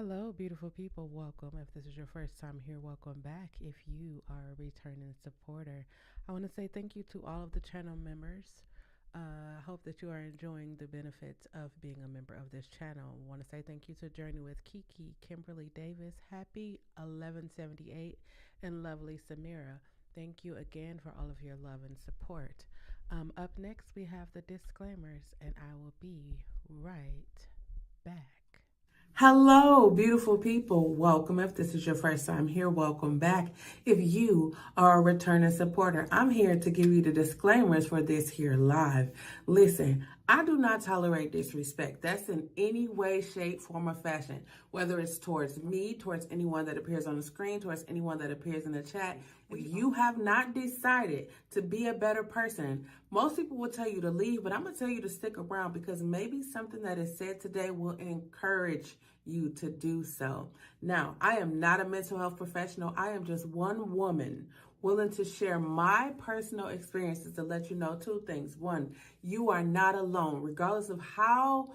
Hello, beautiful people. Welcome. If this is your first time here, welcome back. If you are a returning supporter, I want to say thank you to all of the channel members. I hope that you are enjoying the benefits of being a member of this channel. I want to say thank you to Journey with Kiki, Kimberly Davis, Happy 1178, and Lovely Samira. Thank you again for all of your love and support. Up next, we have the disclaimers, and I will be right back. Hello, beautiful people. Welcome. If this is your first time here, welcome back. If you are a returning supporter, I'm here to give you the disclaimers for this here live. Listen, I do not tolerate disrespect. That's in any way, shape, form, or fashion, whether it's towards me, towards anyone that appears on the screen, towards anyone that appears in the chat. If you have not decided to be a better person, most people will tell you to leave, but I'm going to tell you to stick around because maybe something that is said today will encourage you to do so. Now, I am not a mental health professional. I am just one woman willing to share my personal experiences to let you know two things. One, you are not alone, regardless of how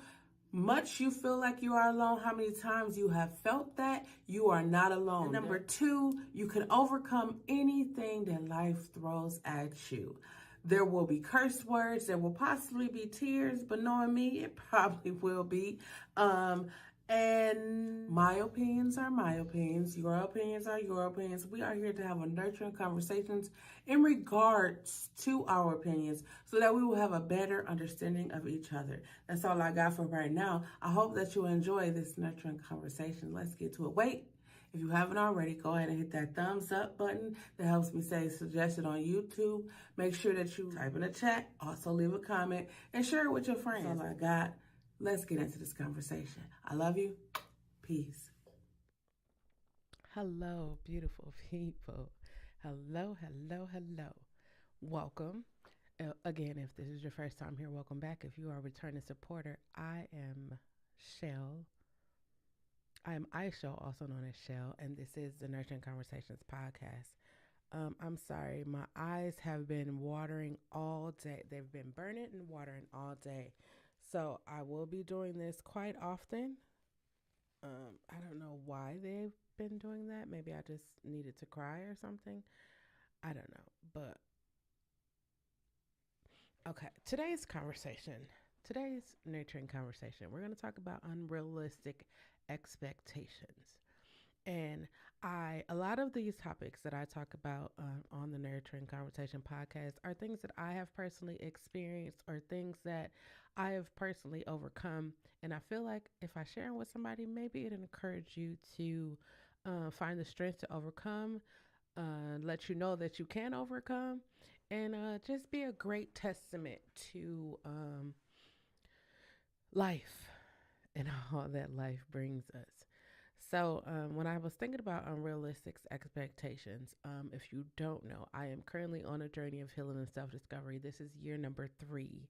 much you feel like you are alone, how many times you have felt that, you are not alone. And number two, you can overcome anything that life throws at you. There will be curse words, there will possibly be tears, but knowing me, it probably will be. And my opinions are my opinions. Your opinions are your opinions. We are here to have a nurturing conversations in regards to our opinions so that we will have a better understanding of each other. That's all I got for right now. I hope that you enjoy this nurturing conversation. Let's get to it. Wait, if you haven't already, go ahead and hit that thumbs up button that helps me say suggested on YouTube. Make sure that you type in the chat, also leave a comment, and share it with your friends. That's all I got. Let's get into this conversation. I love you. Peace. Hello, beautiful people. Hello, hello, hello. Welcome. Again, if this is your first time here, welcome back. If you are a returning supporter, I am Chelle. I am Aisha, also known as Chelle, and this is the Nurturing Conversations podcast. I'm sorry, my eyes have been watering all day. They've been burning and watering all day. So I will be doing this quite often. I don't know why they've been doing that. Maybe I just needed to cry or something. I don't know. But okay, today's nurturing conversation, we're going to talk about unrealistic expectations. And a lot of these topics that I talk about on the Nurturing Conversation podcast are things that I have personally experienced or things that I have personally overcome. And I feel like if I share them with somebody, maybe it'll encourage you to find the strength to overcome, let you know that you can overcome, and just be a great testament to life and all that life brings us. So, when I was thinking about unrealistic expectations, if you don't know, I am currently on a journey of healing and self discovery. This is year number 3.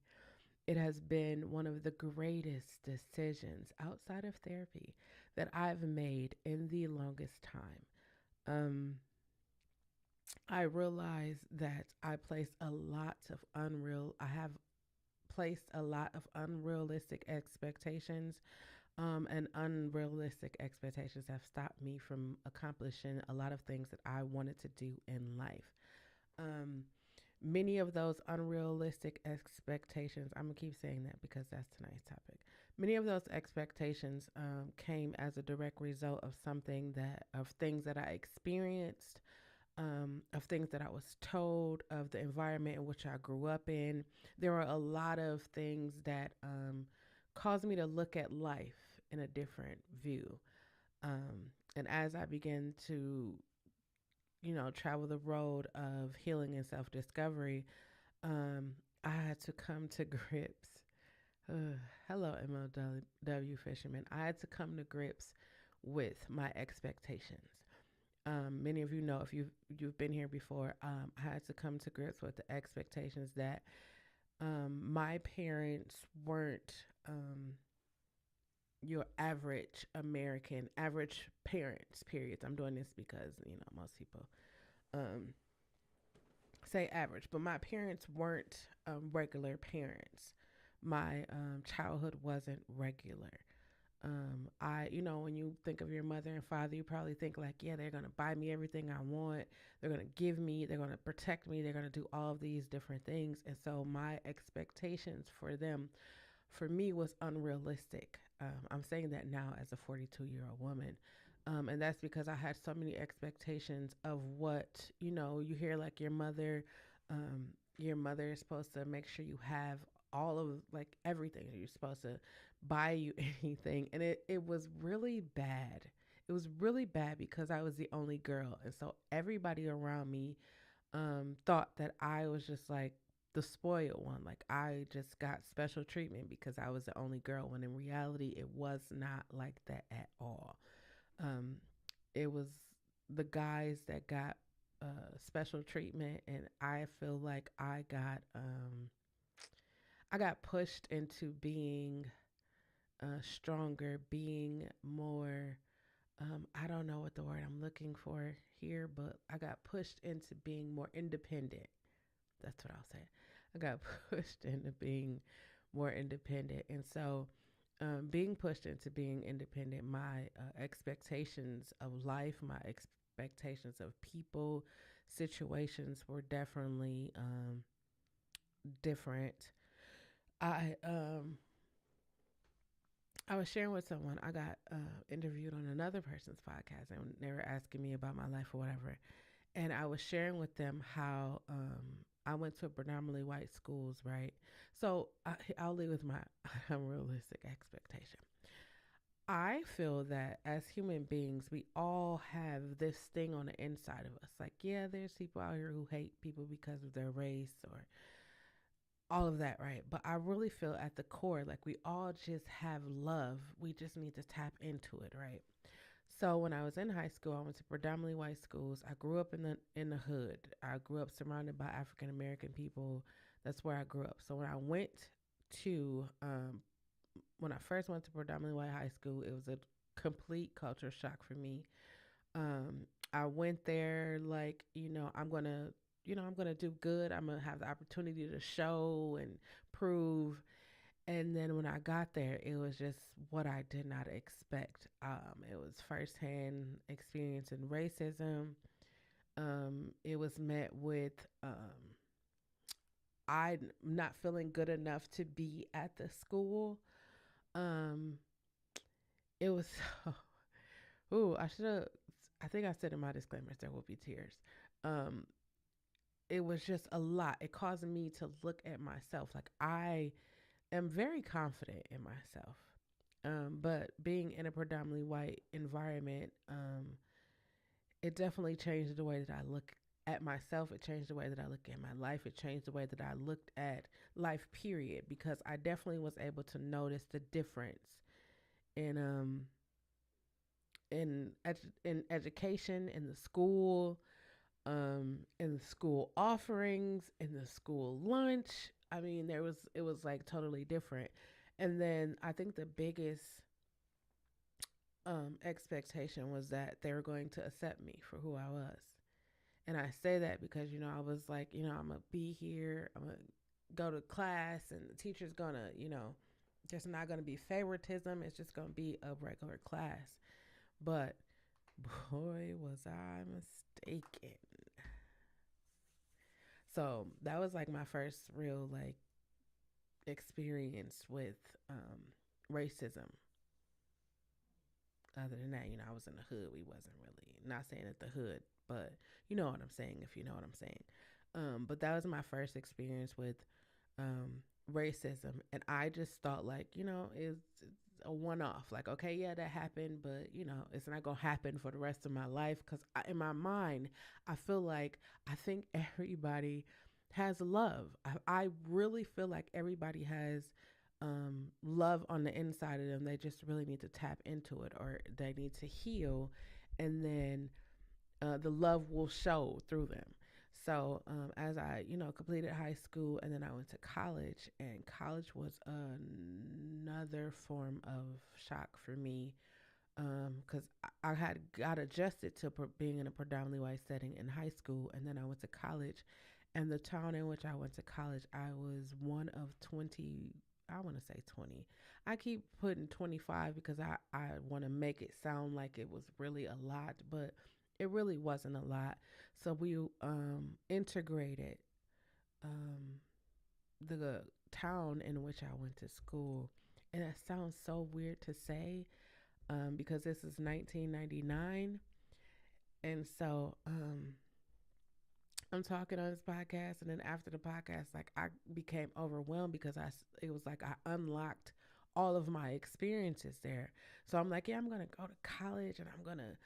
It has been one of the greatest decisions outside of therapy that I've made in the longest time. Um, I realized that I have placed a lot of unrealistic expectations, and unrealistic expectations have stopped me from accomplishing a lot of things that I wanted to do in life. Um, Many of those unrealistic expectations, I'm going to keep saying that because that's tonight's topic. Many of those expectations came as a direct result of things that I experienced, of things that I was told, of the environment in which I grew up in. There were a lot of things that caused me to look at life in a different view. And as I began to, travel the road of healing and self discovery, I had to come to grips. Hello, MLW fisherman. I had to come to grips with my expectations. Many of you know if you've been here before. I had to come to grips with the expectations that my parents weren't your average American, average parents. Periods. I'm doing this because most people um, say average, but my parents weren't regular parents. My childhood wasn't regular. When you think of your mother and father, you probably think like, yeah, they're gonna buy me everything I want. They're gonna give me. They're gonna protect me. They're gonna do all of these different things. And so my expectations for them, for me, was unrealistic. I'm saying that now as a 42-year-old woman. And that's because I had so many expectations of what, you hear like um, your mother is supposed to make sure you have all of like everything. You're supposed to buy you anything. And it was really bad. It was really bad because I was the only girl. And so everybody around me thought that I was just like the spoiled one. Like I just got special treatment because I was the only girl, when in reality, it was not like that at all. Um, it was the guys that got special treatment, and I feel like I got pushed into being stronger, being more. I don't know what the word I'm looking for here, but I got pushed into being more independent. That's what I'll say. I got pushed into being more independent. And so, being pushed into being independent, my expectations of life, my expectations of people, situations were definitely different. I I was sharing with someone. I got interviewed on another person's podcast, and they were asking me about my life or whatever. And I was sharing with them how I went to predominantly white schools, right? So I'll leave with my unrealistic expectation. I feel that as human beings, we all have this thing on the inside of us. Like, yeah, there's people out here who hate people because of their race or all of that, right? But I really feel at the core, like we all just have love. We just need to tap into it, right? So when I was in high school, I went to predominantly white schools. I grew up in the hood. I grew up surrounded by African American people. That's where I grew up. So to when I first went to predominantly white high school, it was a complete culture shock for me. I went there like, I'm gonna do good. I'm gonna have the opportunity to show and prove. And then when I got there, it was just what I did not expect. It was firsthand experience in racism. It was met with I not feeling good enough to be at the school. Um, it was ooh, I should have. I think I said in my disclaimers there will be tears. Um, it was just a lot. It caused me to look at myself. Like I am very confident in myself. But being in a predominantly white environment, it definitely changed the way that I look at myself. It changed the way that I look at my life. It changed the way that I looked at life, period, because I definitely was able to notice the difference in in education, in the school offerings, in the school lunch. I mean, it was like totally different. And then I think the biggest expectation was that they were going to accept me for who I was. And I say that because, I was like, I'm going to be here. I'm going to go to class and the teacher's going to, there's not going to be favoritism. It's just going to be a regular class. But boy, was I mistaken. So that was like my first real like experience with racism. Other than that, I was in the hood. We wasn't really, not saying at the hood, but you know what I'm saying, if you know what I'm saying. But that was my first experience with racism. And I just thought, like, it's a one off. Like, okay, yeah, that happened, but, it's not going to happen for the rest of my life. Because in my mind, I feel like I think everybody has love. I really feel like everybody has love on the inside of them. They just really need to tap into it, or they need to heal, and then the love will show through them. So as I, completed high school, and then I went to college, and college was another form of shock for me because I had got adjusted to being in a predominantly white setting in high school, and then I went to college. And the town in which I went to college, I was one of 20 I want to say 20. I keep putting 25 because I want to make it sound like it was really a lot, but it really wasn't a lot. So we integrated um, the town in which I went to school. And that sounds so weird to say because this is 1999. And so I'm talking on this podcast, and then after the podcast, like I became overwhelmed because it was like I unlocked all of my experiences there. So I'm like, yeah, I'm gonna go to college, and I'm gonna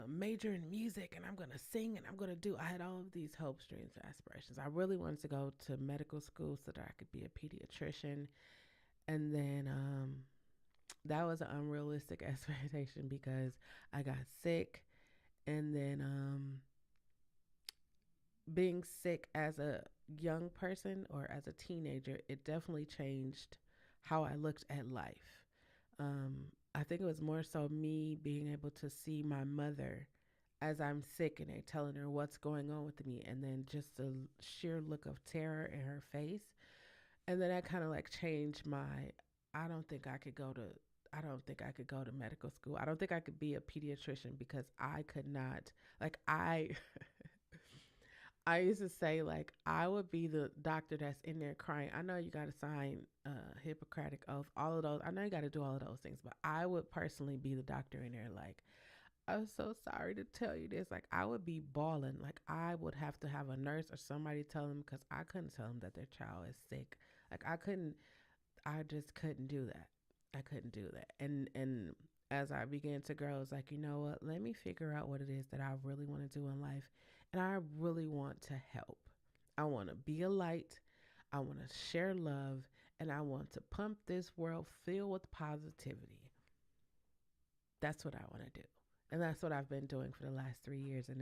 major in music, and I'm gonna sing, and I'm gonna do. I had all of these hopes, dreams, and aspirations. I really wanted to go to medical school so that I could be a pediatrician, and then that was an unrealistic expectation because I got sick, and then being sick as a young person or as a teenager, it definitely changed how I looked at life. I think it was more so me being able to see my mother as I'm sick and they telling her what's going on with me, and then just the sheer look of terror in her face. And then that kind of like changed my. I don't think I could go to. I don't think I could go to medical school. I don't think I could be a pediatrician because I could not. Like I, I used to say like I would be the doctor that's in there crying. I know you got to sign Hippocratic oath, all of those. I know you got to do all of those things, but I would personally be the doctor in there like I'm so sorry to tell you this. Like I would be bawling. Like I would have to have a nurse or somebody tell them because I couldn't tell them that their child is sick. Like I couldn't. I just couldn't do that. I couldn't do that. And as I began to grow, I was like, you know what? Let me figure out what it is that I really want to do in life, and I really want to help. I want to be a light. I want to share love, and I want to pump this world filled with positivity. That's what I want to do, and that's what I've been doing for the last 3 years. And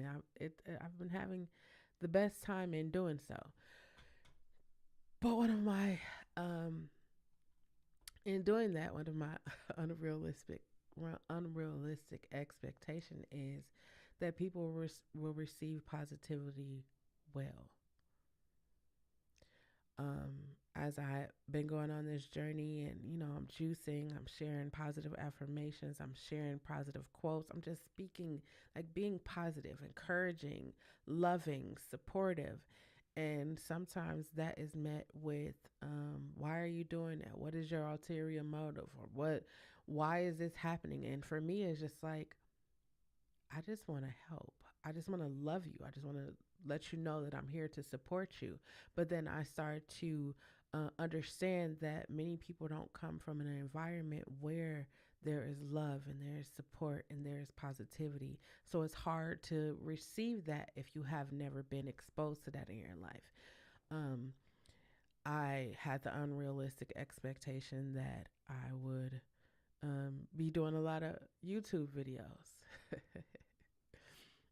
I've been having the best time in doing so. But one of my in doing that, one of my unrealistic unrealistic expectation is that people will receive positivity well. um, as I've been going on this journey, and I'm juicing, I'm sharing positive affirmations, I'm sharing positive quotes, I'm just speaking, like being positive, encouraging, loving, supportive. And sometimes that is met with, why are you doing that? What is your ulterior motive? Or why is this happening? And for me, it's just like, I just want to help. I just want to love you. I just want to let you know that I'm here to support you. But then I start to understand that many people don't come from an environment where there is love and there is support and there is positivity. So it's hard to receive that if you have never been exposed to that in your life. Um, I had the unrealistic expectation that I would be doing a lot of YouTube videos.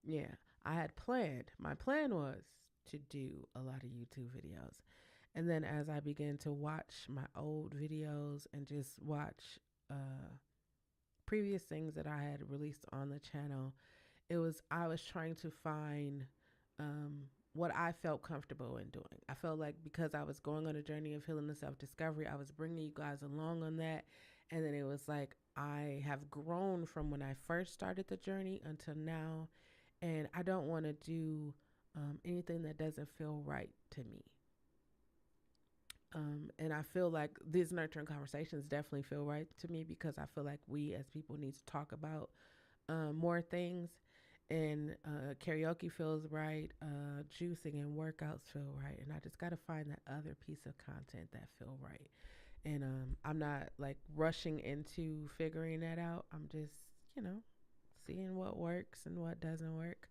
Yeah, I had planned. My plan was to do a lot of YouTube videos. And then as I began to watch my old videos and just watch previous things that I had released on the channel, I was trying to find what I felt comfortable in doing. I felt like because I was going on a journey of healing and self discovery, I was bringing you guys along on that. And then it was like I have grown from when I first started the journey until now, and I don't want to do anything that doesn't feel right to me. And I feel like these nurturing conversations definitely feel right to me because I feel like we as people need to talk about more things. And karaoke feels right, juicing and workouts feel right, and I just got to find that other piece of content that feel right. And I'm not like rushing into figuring that out. I'm just, you know, seeing what works and what doesn't work.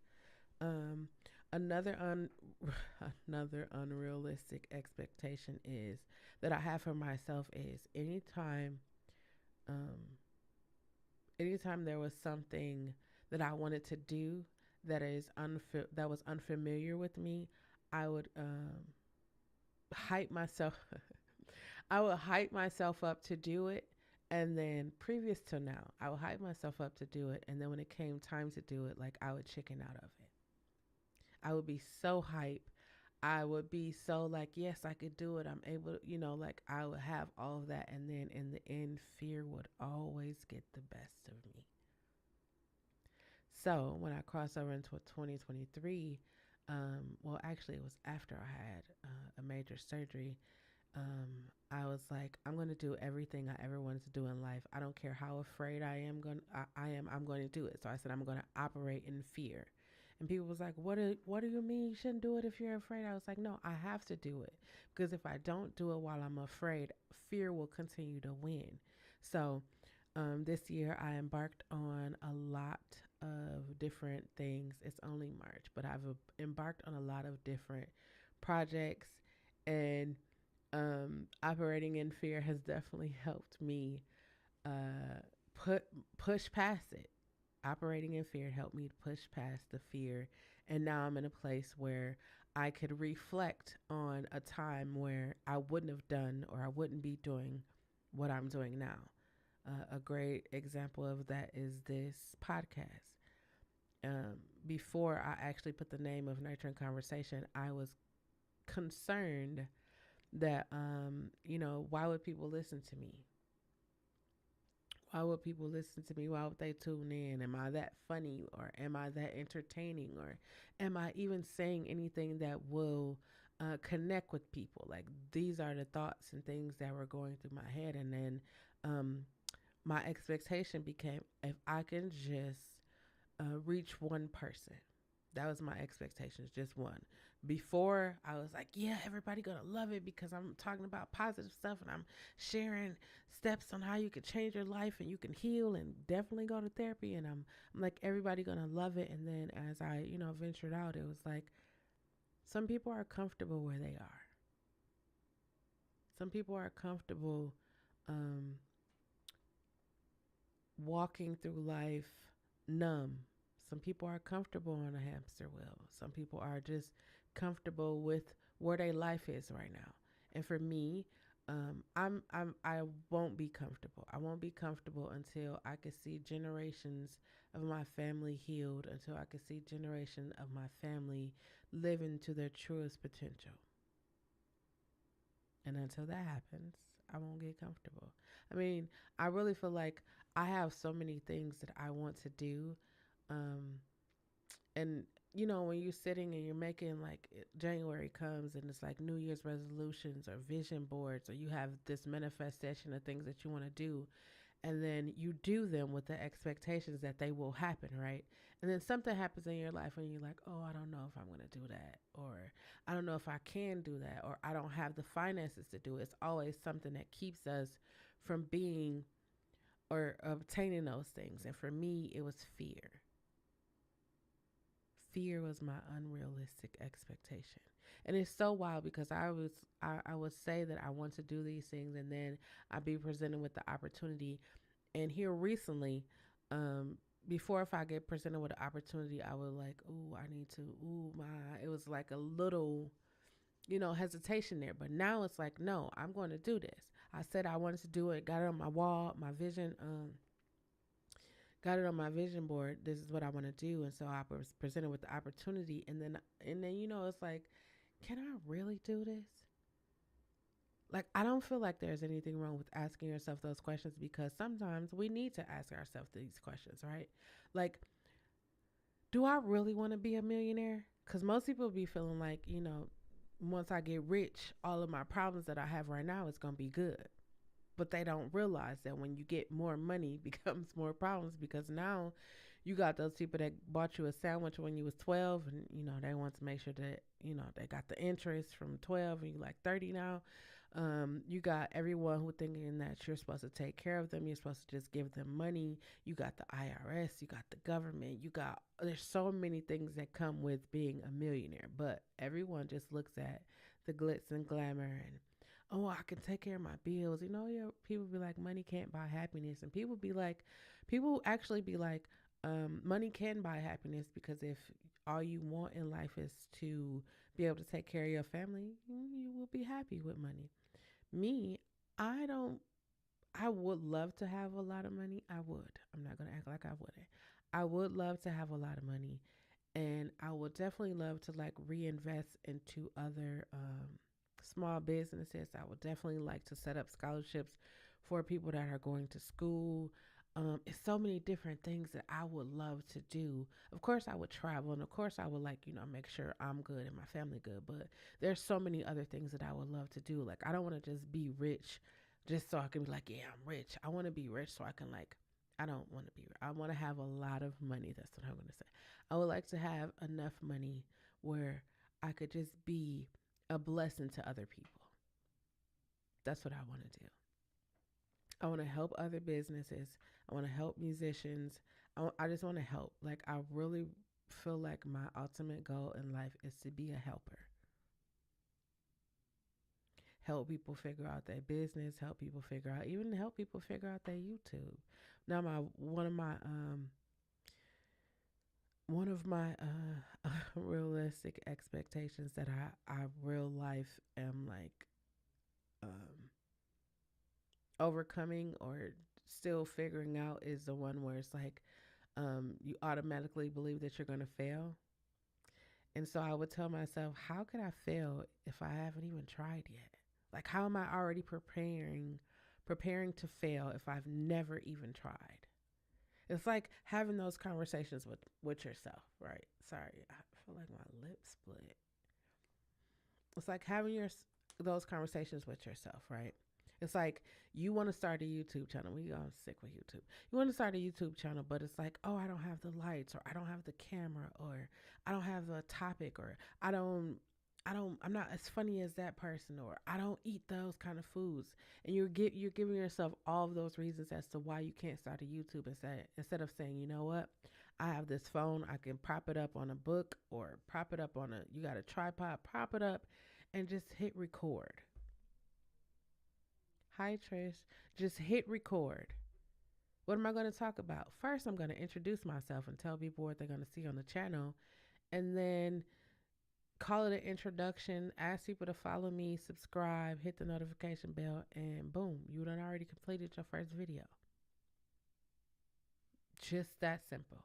Um, another another unrealistic expectation is that I have for myself is um, anytime there was something that I wanted to do that was unfamiliar with me, I would hype myself. I would hype myself up to do it, and then previous to now, I would hype myself up to do it, and then when it came time to do it, like I would chicken out of it. I would be so hype. I would be so like, yes, I could do it. I'm able, like I would have all of that. And then in the end, fear would always get the best of me. So when I crossed over into 2023, well, actually, it was after I had a major surgery. I was like, I'm going to do everything I ever wanted to do in life. I don't care how afraid I am, I'm going to do it. So I said, I'm going to operate in fear. And people was like, what do you mean you shouldn't do it if you're afraid? I was like, no, I have to do it because if I don't do it while I'm afraid, fear will continue to win. So this year I embarked on a lot of different things. It's only March, but I've embarked on a lot of different projects, and operating in fear has definitely helped me uh, put push past it. Operating in fear helped me to push past the fear, and now I'm in a place where I could reflect on a time where I wouldn't have done or I wouldn't be doing what I'm doing now. A great example of that is this podcast. Um, Before I actually put the name of Nurturing Conversation, I was concerned that, why would people listen to me? Why would people listen to me? Why would they tune in? Am I that funny or am I that entertaining or am I even saying anything that will connect with people? Like these are the thoughts and things that were going through my head. And then um, my expectation became if I can just reach one person. That was my expectations, just one. Before I was like, yeah, everybody gonna love it because I'm talking about positive stuff and I'm sharing steps on how you can change your life and you can heal and definitely go to therapy. And I'm like, everybody gonna love it. And then as I, ventured out, it was like some people are comfortable where they are. Some people are comfortable um, walking through life numb. Some people are comfortable on a hamster wheel. Some people are just comfortable with where their life is right now. And for me, I won't be comfortable. I won't be comfortable until I can see generations of my family healed, until I can see generation of my family living to their truest potential. And until that happens, I won't get comfortable. I mean, I really feel like I have so many things that I want to do. Um, and, when you're sitting and you're making like January comes and it's like New Year's resolutions or vision boards, or you have this manifestation of things that you want to do, and then you do them with the expectations that they will happen, right? And then something happens in your life and you're like, oh, I don't know if I'm going to do that, or I don't know if I can do that, or I don't have the finances to do it. It's always something that keeps us from being or obtaining those things. And for me, it was fear. Fear was my unrealistic expectation. And it's so wild because I would say that I want to do these things and then I'd be presented with the opportunity. And here recently, um, before if I get presented with an opportunity, I would like, ooh, I need to, ooh, my, it was like a little, hesitation there. But now it's like, no, I'm going to do this. I said I wanted to do it, got it on my wall, my vision, got it on my vision board. This is what I want to do. And so I was presented with the opportunity. And then, it's like, can I really do this? Like, I don't feel like there's anything wrong with asking yourself those questions because sometimes we need to ask ourselves these questions, right? Like, do I really want to be a millionaire? Because most people be feeling like, once I get rich, all of my problems that I have right now is going to be good. But they don't realize that when you get more money becomes more problems because now you got those people that bought you a sandwich when you was 12 and they want to make sure that they got the interest from 12 and you like 30 now. You got everyone who thinking that you're supposed to take care of them, you're supposed to just give them money. You got the IRS, you got the government, there's so many things that come with being a millionaire, but everyone just looks at the glitz and glamour and, oh, I can take care of my bills. People be like, money can't buy happiness. And people actually be like, money can buy happiness because if all you want in life is to be able to take care of your family, you will be happy with money. Me, I don't, I would love to have a lot of money. I would. I'm not going to act like I wouldn't. I would love to have a lot of money. And I would definitely love to like reinvest into other small businesses. I would definitely like to set up scholarships for people that are going to school. It's so many different things that I would love to do. Of course, I would travel, and of course, I would like make sure I'm good and my family good. But there's so many other things that I would love to do. Like I don't want to just be rich, just so I can be like, yeah, I'm rich. I want to be rich so I can like. I don't want to be. I want to have a lot of money. That's what I'm going to say. I would like to have enough money where I could just be a blessing to other people. That's what I want to do. I want to help other businesses. I want to help musicians. I just want to help. Like, I really feel like my ultimate goal in life is to be a helper. Help people figure out their business, help people figure out, even help people figure out their YouTube. Now, one of my realistic expectations that I real life am like um, overcoming or still figuring out is the one where it's like you automatically believe that you're going to fail. And so I would tell myself, how could I fail if I haven't even tried yet? Like, how am I already preparing to fail if I've never even tried? It's like having those conversations with yourself, right? Sorry, I feel like my lip split. It's like having those conversations with yourself, right? It's like you want to start a YouTube channel. We all sick with YouTube. You want to start a YouTube channel, but it's like, oh, I don't have the lights, or I don't have the camera, or I don't have a topic, or I'm not as funny as that person, or I don't eat those kind of foods. And you're giving yourself all of those reasons as to why you can't start a YouTube, instead of saying, you know what, I have this phone, I can prop it up on a book, or prop it up on you got a tripod, prop it up, and just hit record. Hi, Trish. Just hit record. What am I going to talk about? First, I'm going to introduce myself and tell people what they're going to see on the channel. And then call it an introduction, ask people to follow me, subscribe, hit the notification bell, and boom, you done already completed your first video. Just that simple.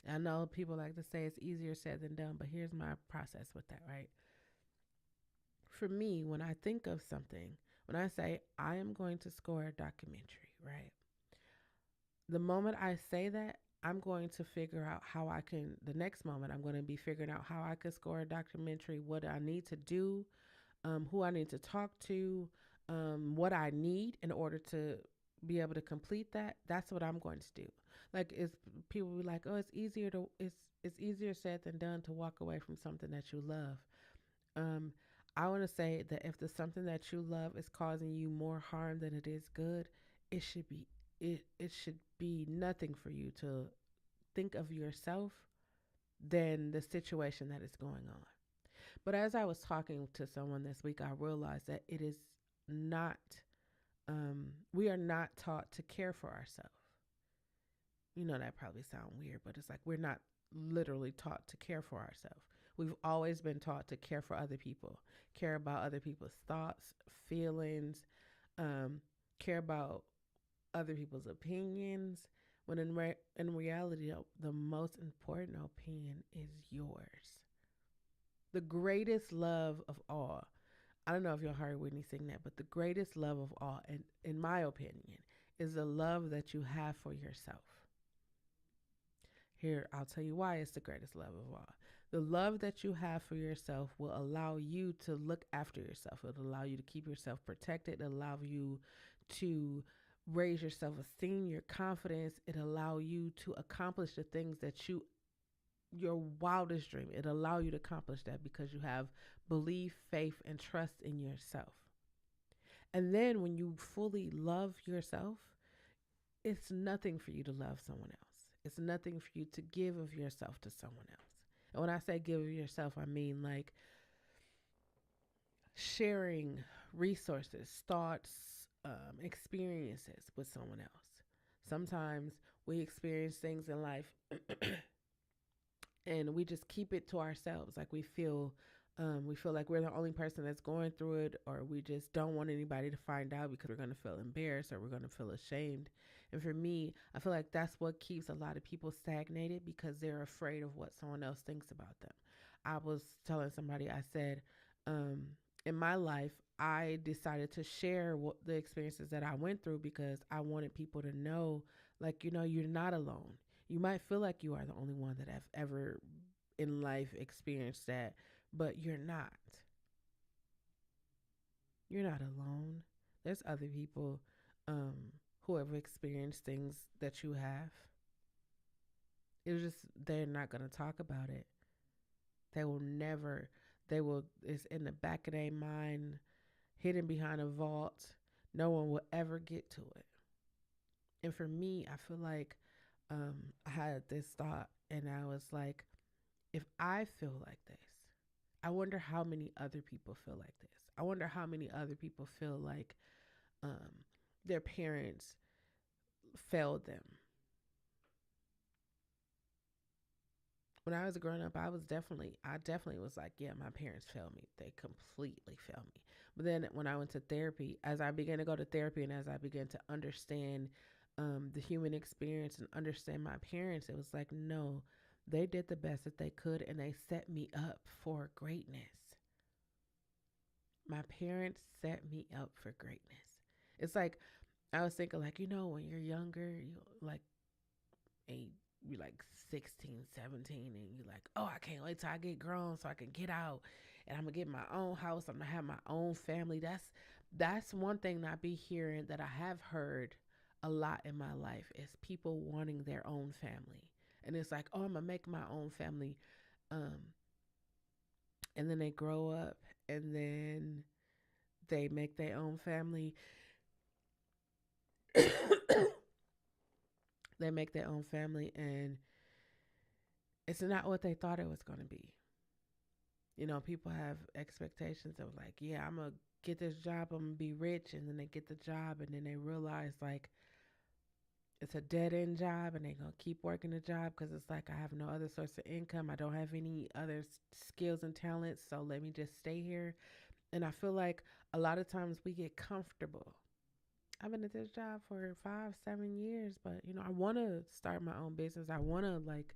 I know people like to say it's easier said than done, but here's my process with that, right? For me, when I think of something, when I say I am going to score a documentary, right? The moment I say that, I'm going to figure out how I can, the next moment, I'm going to be figuring out how I could score a documentary, what I need to do, who I need to talk to, what I need in order to be able to complete that. That's what I'm going to do. Like, it's people be like, oh, it's easier said than done to walk away from something that you love. Um, I want to say that if the something that you love is causing you more harm than it is good, it should be it should be nothing for you to think of yourself than the situation that is going on. But as I was talking to someone this week, I realized that it is not we are not taught to care for ourselves. You know, that probably sounds weird, but it's like we're not literally taught to care for ourselves. We've always been taught to care for other people, care about other people's thoughts, feelings, um, care about other people's opinions. When in reality, the most important opinion is yours. The greatest love of all. I don't know if y'all heard Whitney sing that, but the greatest love of all, and in my opinion, is the love that you have for yourself. Here, I'll tell you why it's the greatest love of all. The love that you have for yourself will allow you to look after yourself. It'll allow you to keep yourself protected. It'll allow you to raise your self-esteem, your confidence. It'll allow you to accomplish the things that your wildest dream. It'll allow you to accomplish that because you have belief, faith, and trust in yourself. And then when you fully love yourself, it's nothing for you to love someone else. It's nothing for you to give of yourself to someone else. And when I say give of yourself, I mean like sharing resources, thoughts, experiences with someone else. Sometimes we experience things in life and we just keep it to ourselves. Like we feel We feel like we're the only person that's going through it, or we just don't want anybody to find out because we're going to feel embarrassed or we're going to feel ashamed. And for me, I feel like that's what keeps a lot of people stagnated because they're afraid of what someone else thinks about them. I was telling somebody, I said, um, in my life, I decided to share the experiences that I went through because I wanted people to know, like, you're not alone. You might feel like you are the only one that have ever in life experienced that, but you're not. You're not alone. There's other people um, who have experienced things that you have. It's just they're not going to talk about it. They will never. They will. It's in the back of their mind, hidden behind a vault. No one will ever get to it. And for me, I feel like I had this thought, and I was like, if I feel like this, I wonder how many other people feel like this. I wonder how many other people feel like um, their parents failed them. When I was growing up, I definitely was like, yeah, my parents failed me. They completely failed me. But then when I went to therapy, as I began to go to therapy and as I began to understand the human experience and understand my parents, it was like, no, they did the best that they could and they set me up for greatness. My parents set me up for greatness. It's like I was thinking, like, when you're younger, you like eight, you're like 16, 17, and you're like, oh, I can't wait till I get grown so I can get out and I'm gonna get my own house. I'm gonna have my own family. That's one thing that I be hearing that I have heard a lot in my life is people wanting their own family. And it's like, oh, I'm gonna make my own family. Um, and then they grow up and then they make their own family. They make their own family and it's not what they thought it was going to be. People have expectations of like, yeah, I'm going to get this job, I'm going to be rich. And then they get the job and then they realize like it's a dead end job and they're going to keep working the job because it's like I have no other source of income. I don't have any other skills and talents. So let me just stay here. And I feel like a lot of times we get comfortable. I've been at this job for 5, 7 years, but I want to start my own business. I want to like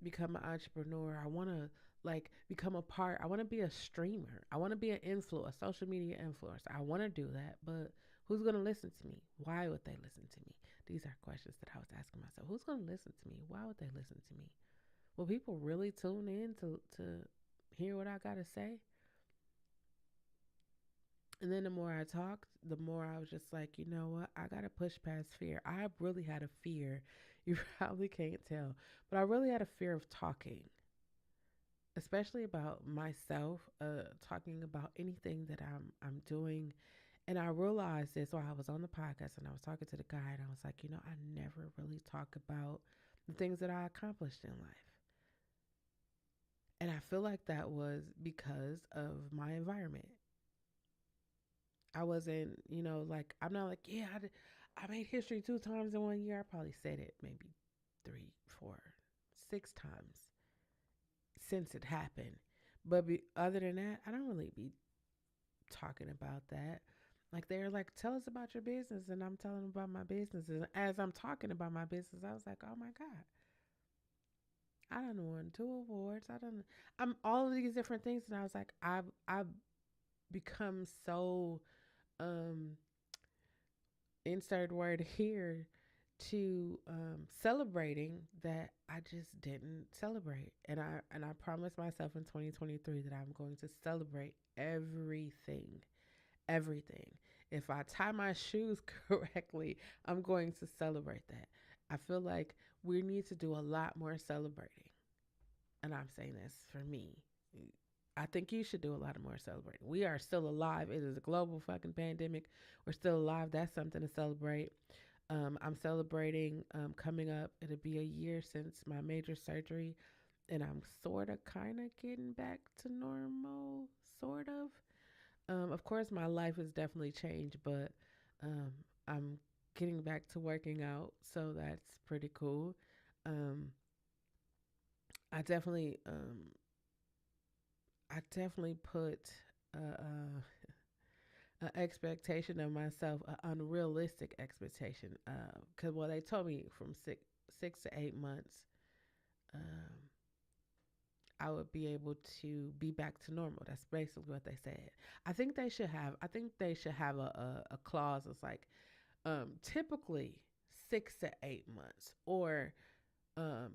become an entrepreneur. I want to like become a part. I want to be a streamer. I want to be an influencer, a social media influencer. I want to do that, but who's going to listen to me? Why would they listen to me? These are questions that I was asking myself. Who's going to listen to me? Why would they listen to me? Will people really tune in to hear what I got to say? And then the more I talked, the more I was just like, you know what? I got to push past fear. I really had a fear. You probably can't tell, but I really had a fear of talking, especially about myself, talking about anything that I'm doing. And I realized this while I was on the podcast and I was talking to the guy and I was like, I never really talk about the things that I accomplished in life. And I feel like that was because of my environment. I wasn't, like, I'm not like, yeah, I made history 2 times in 1 year. I probably said it maybe 3, 4, 6 times since it happened. But other than that, I don't really be talking about that. Like, they're like, tell us about your business. And I'm telling them about my business. And as I'm talking about my business, I was like, oh my God, I done won 2 awards. I'm all of these different things. And I was like, I've become so, um, insert word here to celebrating that I just didn't celebrate. And I promised myself in 2023 that I'm going to celebrate everything. Everything. If I tie my shoes correctly, I'm going to celebrate that. I feel like we need to do a lot more celebrating. And I'm saying this for me. I think you should do a lot of more celebrating. We are still alive. It is a global fucking pandemic. We're still alive. That's something to celebrate. I'm celebrating coming up. It'll be a year since my major surgery, and I'm sort of kind of getting back to normal, sort of. Of course, my life has definitely changed, but um, I'm getting back to working out, so that's pretty cool. Um, I definitely I definitely put a expectation of myself, an unrealistic expectation. Because well, they told me from 6 to 8 months, um, I would be able to be back to normal. That's basically what they said. I think they should have. I think they should have a clause that's like, typically 6 to 8 months, or um,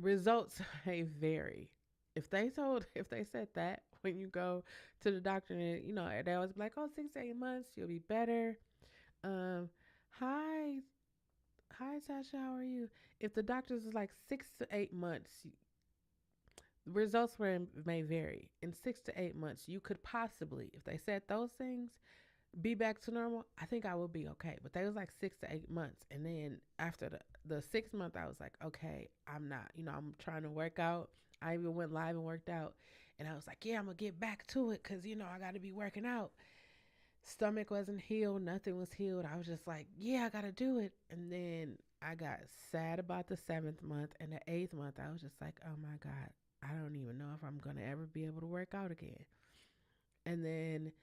results may vary. If they said that when you go to the doctor, and they always be like, oh, 6 to 8 months, you'll be better. Um, hi, hi, Tasha, how are you? If the doctors is like 6 to 8 months, the results may vary. In 6 to 8 months, you could possibly, if they said those things, be back to normal. I think I would be okay. But they was like 6 to 8 months, and then after the 6 month, I was like, okay, I'm not. I'm trying to work out. I even went live and worked out, and I was like, yeah, I'm gonna get back to it because I got to be working out. Stomach wasn't healed. Nothing was healed. I was just like, yeah, I got to do it. And then I got sad about the 7th month, and the 8th month, I was just like, oh my god, I don't even know if I'm gonna ever be able to work out again. And then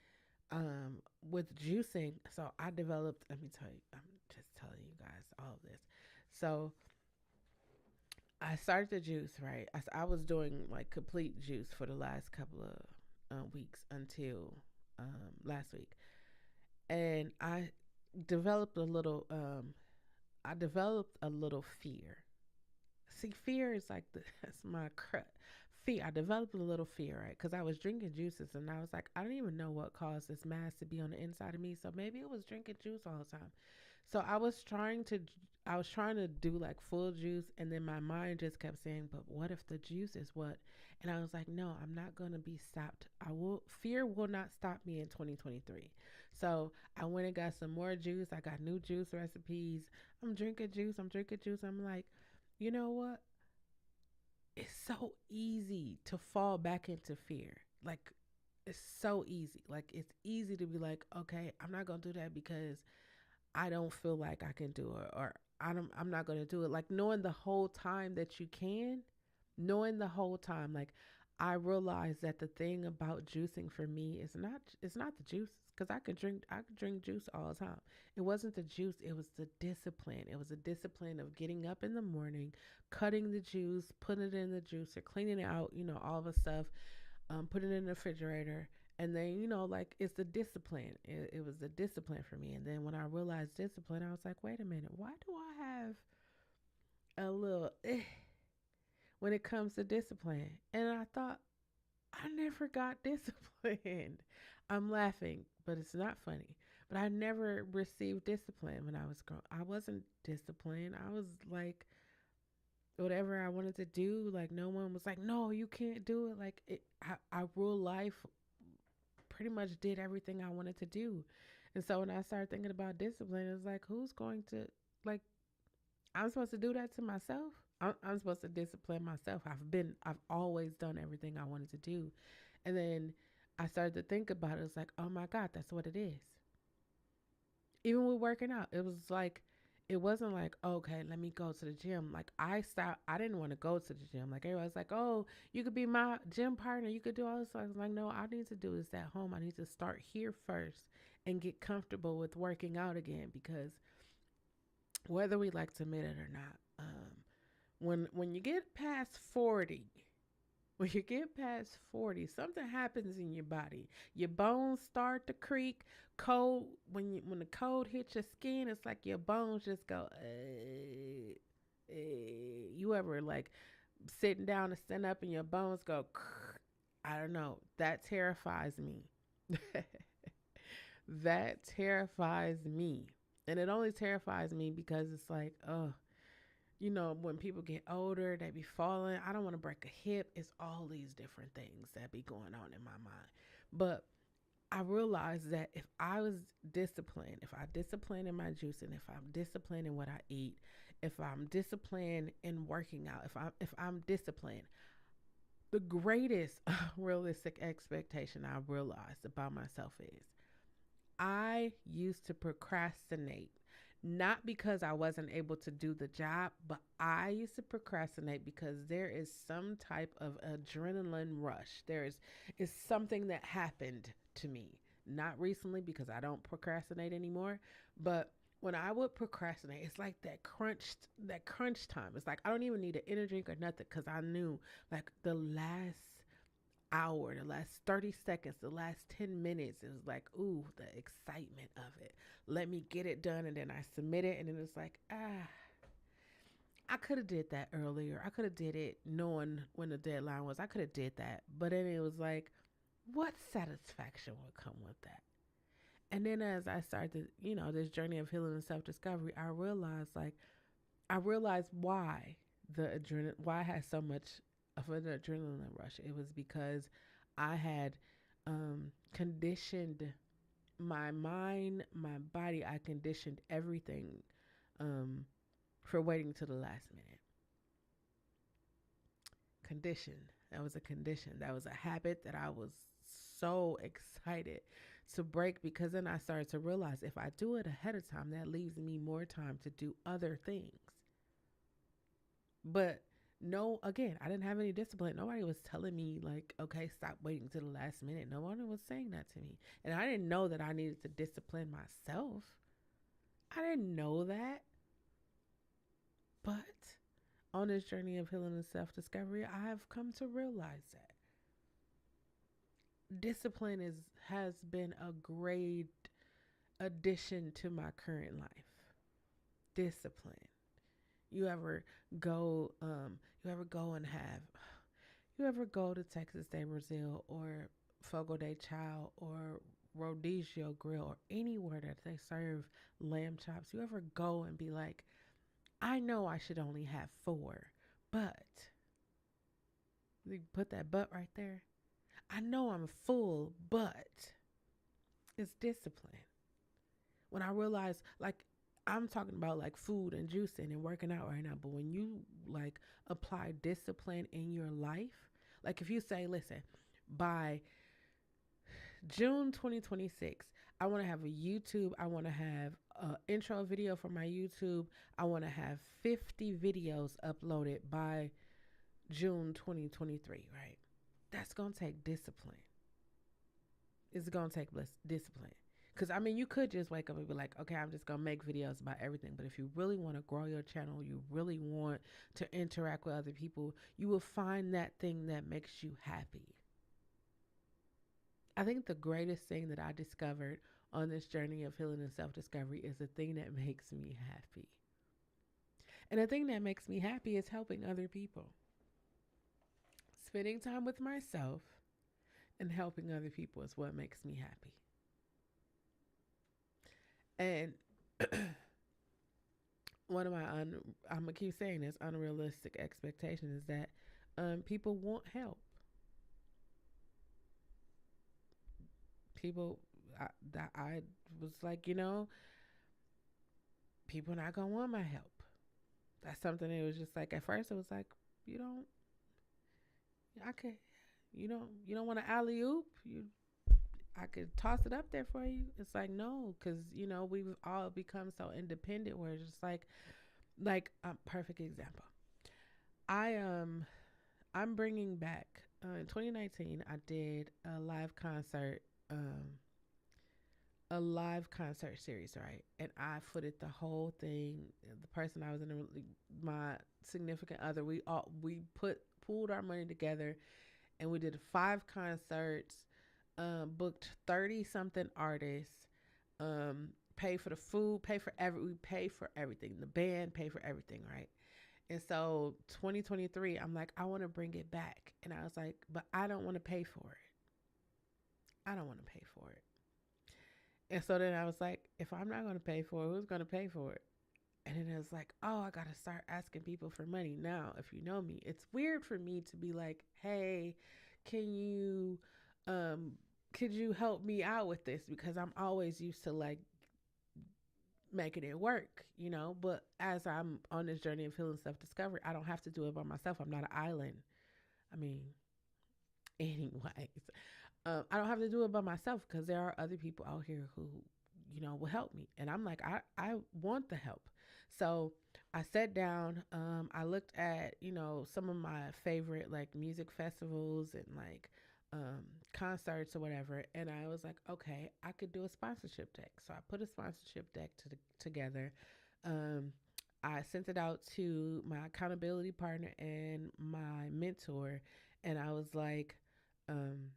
with juicing, so I developed, let me tell you, I'm just telling you guys all of this. So I started the juice, right? I was doing like complete juice for the last couple of weeks until last week. And developed a little, I developed a little fear. See, fear is like that's my crutch. Fear. I developed a little fear, right? Because I was drinking juices, and I was like, I don't even know what caused this mass to be on the inside of me. So maybe it was drinking juice all the time. So I was trying to do like full juice, and then my mind just kept saying, "But what if the juice is what?" And I was like, "No, I'm not gonna be stopped. Fear will not stop me in 2023." So I went and got some more juice. I got new juice recipes. I'm drinking juice. I'm drinking juice. I'm like, you know what? It's so easy to fall back into fear. Like, it's so easy. Like, it's easy to be like, okay, I'm not gonna do that because I don't feel like I can do it, or I'm not gonna do it. Like, knowing the whole time that you can, knowing the whole time, like, I realized that the thing about juicing for me is not it's not the juice, because I could drink juice all the time. It wasn't the juice, it was the discipline. It was a discipline of getting up in the morning, cutting the juice, putting it in the juicer, cleaning it out, all the stuff, putting it in the refrigerator. And then, like, it's the discipline. It was the discipline for me. And then when I realized discipline, I was like, wait a minute, why do I have a little when it comes to discipline? And I thought, I never got disciplined. I'm laughing, but it's not funny. But I never received discipline when I was growing. I wasn't disciplined. I was like, whatever I wanted to do, like, no one was like, no, you can't do it. Like, I rule life, pretty much did everything I wanted to do. And so when I started thinking about discipline, it's like, who's going to, like, I'm supposed to do that to myself? I'm supposed to discipline myself. I've always done everything I wanted to do. And then I started to think about it. It's like, oh my God, that's what it is. Even with working out, it was like, it wasn't like, okay, let me go to the gym. Like, I didn't want to go to the gym. Like, everybody's like, oh, you could be my gym partner. You could do all this. I was like, no, I need to do this at home. I need to start here first and get comfortable with working out again, because whether we like to admit it or not, when you get past 40, when you get past 40, something happens in your body. Your bones start to creak. Cold when the cold hits your skin, it's like your bones just go. You ever like sitting down to stand up and your bones go? I don't know. That terrifies me. That terrifies me, and it only terrifies me because it's like, oh, when people get older, they be falling. I don't want to break a hip. It's all these different things that be going on in my mind. But I realized that if I was disciplined, if I discipline in my juicing, if I'm disciplined in what I eat, if I'm disciplined in working out, if I'm disciplined, the greatest realistic expectation I realized about myself is I used to procrastinate. Not because I wasn't able to do the job, but I used to procrastinate because there is some type of adrenaline rush. Is something that happened to me. Not recently because I don't procrastinate anymore, but when I would procrastinate, it's like that crunch time. It's like I don't even need an energy drink or nothing because I knew like the last hour, the last 30 seconds, the last 10 minutes, it was like, ooh, the excitement of it. Let me get it done. And then I submit it. And then it's like, I could have did that earlier. I could have did it knowing when the deadline was. I could have did that. But then it was like, what satisfaction would come with that? And then as I started, this journey of healing and self-discovery, I realized why I had so much of an adrenaline rush. It was because I had conditioned my mind, my body. I conditioned everything um, for waiting to the last minute. Condition. That was a condition. That was a habit that I was so excited to break because then I started to realize if I do it ahead of time, that leaves me more time to do other things. But no, again, I didn't have any discipline. Nobody was telling me, like, okay, stop waiting to the last minute. No one was saying that to me. And I didn't know that I needed to discipline myself. I didn't know that. But on this journey of healing and self discovery, I have come to realize that discipline has been a great addition to my current life. Discipline. You ever go you ever go and have you ever go to Texas de Brazil or Fogo de Chao or Rodizio Grill or anywhere that they serve lamb chops? You ever go and be like, I know I should only have four, but you put that but right there. I know I'm full, but it's discipline. When I realized, like, I'm talking about like food and juicing and working out right now, but when you like apply discipline in your life, like if you say, listen, by June 2026, I want to have a YouTube, I want to have an intro video for my YouTube, I want to have 50 videos uploaded by June 2023, right? That's going to take discipline. It's going to take discipline. Because, I mean, you could just wake up and be like, okay, I'm just going to make videos about everything. But if you really want to grow your channel, you really want to interact with other people, you will find that thing that makes you happy. I think the greatest thing that I discovered on this journey of healing and self-discovery is the thing that makes me happy. And the thing that makes me happy is helping other people. Spending time with myself and helping other people is what makes me happy. And one of I'm gonna keep saying this, unrealistic expectation is that people want help. People, I was like, people not gonna want my help. That's something that was just like at first it was like, you don't, I could, you don't want to alley oop. I could toss it up there for you. It's like, no, because, we've all become so independent where it's just like a perfect example. I, I'm bringing back, in 2019, I did a live concert series, right? And I footed the whole thing. The person I was in, my significant other, we pooled our money together and we did 5 concerts, booked 30 something artists, pay for the food, we pay for everything. The band pay for everything, right? And so 2023, I'm like, I want to bring it back. And I was like, but I don't want to pay for it. I don't want to pay for it. And so then I was like, if I'm not going to pay for it, who's going to pay for it? And then it was like, oh, I got to start asking people for money. Now, if you know me, it's weird for me to be like, hey, could you help me out with this? Because I'm always used to like making it work, but as I'm on this journey of healing self-discovery, I don't have to do it by myself. I'm not an island. I mean, anyways, I don't have to do it by myself because there are other people out here who, will help me. And I'm like, I want the help. So I sat down. I looked at, some of my favorite like music festivals and like um, concerts or whatever. And I was like, okay, I could do a sponsorship deck. So I put a sponsorship deck together. Um, I sent it out to my accountability partner and my mentor. And I was like, um,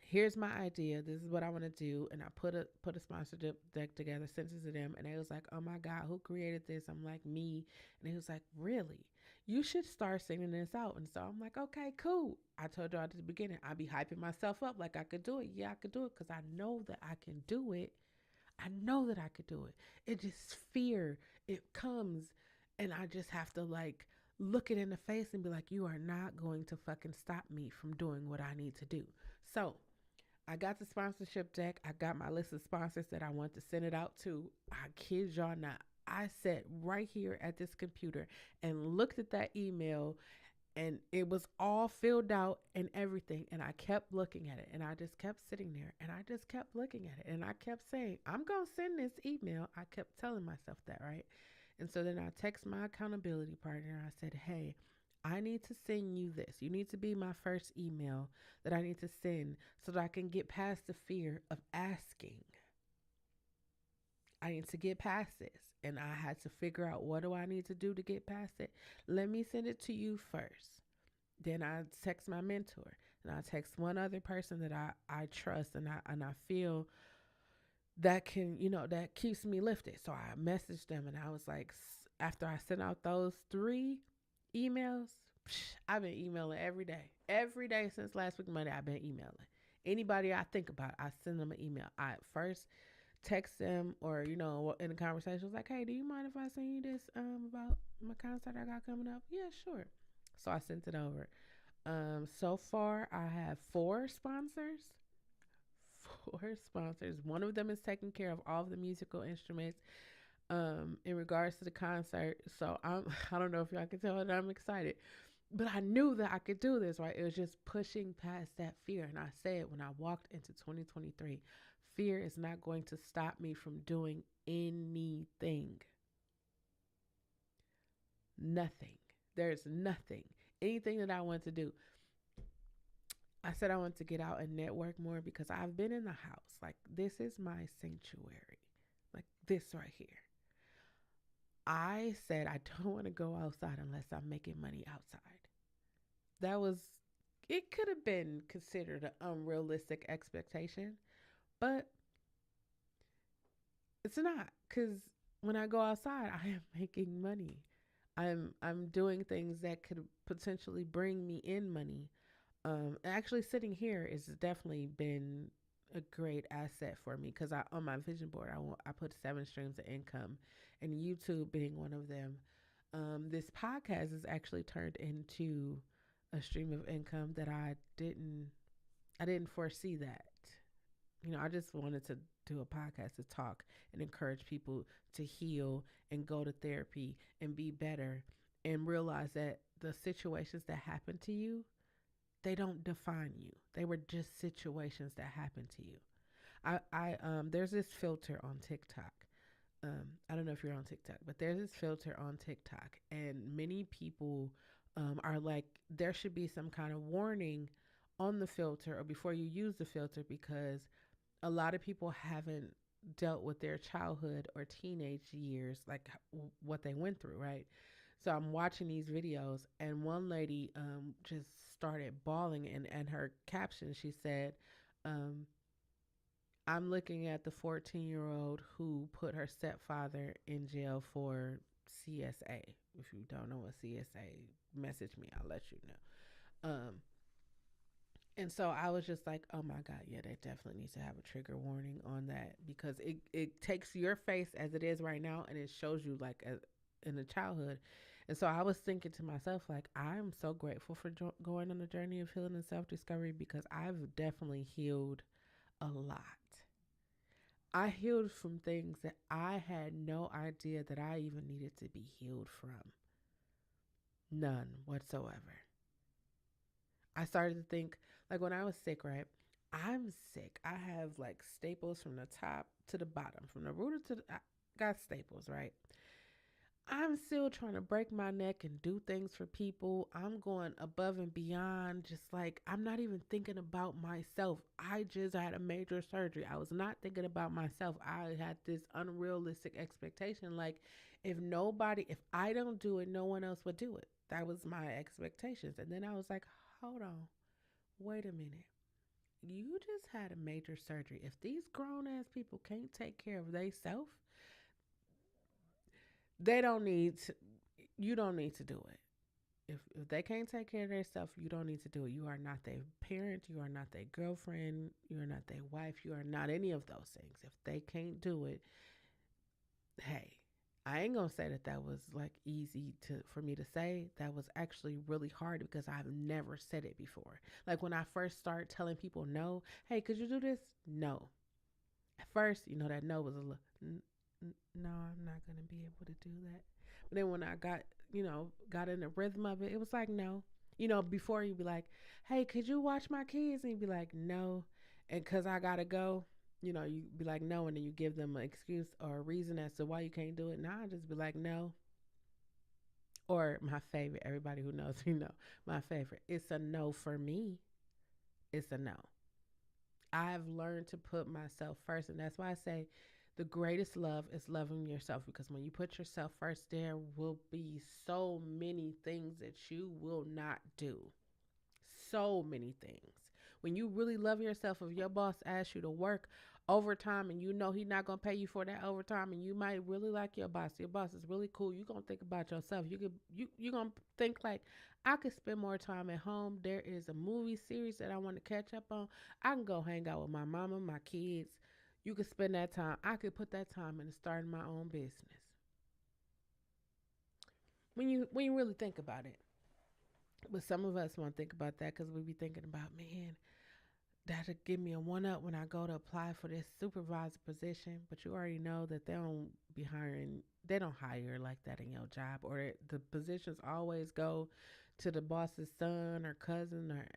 here's my idea. This is what I want to do. And I put a sponsorship deck together, sent it to them, and they was like, oh my God, who created this? I'm like, me. And he was like, really? You should start sending this out. And so I'm like, okay, cool. I told you at the beginning, I'd be hyping myself up like I could do it. Yeah, I could do it because I know that I can do it. I know that I could do it. It just fear. It comes, and I just have to like look it in the face and be like, you are not going to fucking stop me from doing what I need to do. So I got the sponsorship deck. I got my list of sponsors that I want to send it out to. I kid y'all not. I sat right here at this computer and looked at that email, and it was all filled out and everything. And I kept looking at it, and I just kept sitting there, and I just kept looking at it, and I kept saying, I'm going to send this email. I kept telling myself that, right? And so then I text my accountability partner. I said, hey, I need to send you this. You need to be my first email that I need to send so that I can get past the fear of asking. I need to get past this. And I had to figure out, what do I need to do to get past it? Let me send it to you first. Then I text my mentor, and I text one other person that I trust, and I feel that can, that keeps me lifted. So I messaged them, and I was like, after I sent out those 3 emails, I've been emailing every day. Every day since last week Monday, I've been emailing. Anybody I think about, I send them an email. I first text them, or in the conversation, was like, hey, do you mind if I send you this about my concert I got coming up? Yeah, sure. So I sent it over. So far I have 4 sponsors. 4 sponsors. One of them is taking care of all of the musical instruments in regards to the concert. So I don't know if y'all can tell that I'm excited. But I knew that I could do this, right? It was just pushing past that fear. And I said, when I walked into 2023, fear is not going to stop me from doing anything. Nothing. There's nothing. Anything that I want to do. I said I want to get out and network more because I've been in the house. Like, this is my sanctuary. Like, this right here. I said I don't want to go outside unless I'm making money outside. That was, it could have been considered an unrealistic expectation, but it's not, because when I go outside, I am making money. I'm doing things that could potentially bring me in money. Actually, sitting here has definitely been a great asset for me because I on my vision board I put 7 streams of income, and YouTube being one of them. This podcast has actually turned into a stream of income that I didn't foresee that. I just wanted to do a podcast to talk and encourage people to heal and go to therapy and be better and realize that the situations that happen to you, they don't define you. They were just situations that happened to you. I there's this filter on TikTok. I don't know if you're on TikTok, but there's this filter on TikTok, and many people are like, there should be some kind of warning on the filter or before you use the filter, because a lot of people haven't dealt with their childhood or teenage years, like what they went through, right? So I'm watching these videos, and one lady just started bawling, and her caption, she said, um, I'm looking at the 14-year-old who put her stepfather in jail for CSA. If you don't know what CSA, message me, I'll let you know. And so I was just like, oh my God, yeah, they definitely needs to have a trigger warning on that, because it takes your face as it is right now, and it shows you like in the childhood. And so I was thinking to myself, like, I'm so grateful for going on a journey of healing and self-discovery, because I've definitely healed a lot. I healed from things that I had no idea that I even needed to be healed from. None whatsoever. I started to think, like when I was sick, right? I'm sick. I have like staples from the top to the bottom, from the rooter to the. I got staples, right? I'm still trying to break my neck and do things for people. I'm going above and beyond. Just like, I'm not even thinking about myself. I just had a major surgery. I was not thinking about myself. I had this unrealistic expectation. Like, if I don't do it, no one else would do it. That was my expectations. And then I was like, hold on, wait a minute. You just had a major surgery. If these grown ass people can't take care of themselves, they don't need to, you don't need to do it. If they can't take care of their stuff, you don't need to do it. You are not their parent. You are not their girlfriend. You are not their wife. You are not any of those things. If they can't do it, hey, I ain't gonna say that that was like easy to for me to say. That was actually really hard because I've never said it before. Like when I first started telling people no, hey, could you do this? No. At first, that no was a little, no, I'm not gonna be able to do that. But then when I got in the rhythm of it, it was like no. Before you'd be like, hey, could you watch my kids? And you'd be like, no. And cause I gotta go, you be like no, and then you give them an excuse or a reason as to why you can't do it. Now I just be like no. Or my favorite, everybody who knows me know my favorite. It's a no for me. It's a no. I've learned to put myself first. And that's why I say the greatest love is loving yourself because when you put yourself first, there will be so many things that you will not do. So many things. When you really love yourself, if your boss asks you to work overtime and you know he's not gonna pay you for that overtime, and you might really like your boss is really cool. You're gonna think about yourself. You're gonna think like, I could spend more time at home. There is a movie series that I want to catch up on. I can go hang out with my mama, my kids. You could spend that time. I could put that time into starting my own business. When you really think about it. But some of us won't think about that because we be thinking about, man, that'll give me a one up when I go to apply for this supervisor position. But you already know that they don't hire like that in your job, or the positions always go to the boss's son or cousin, or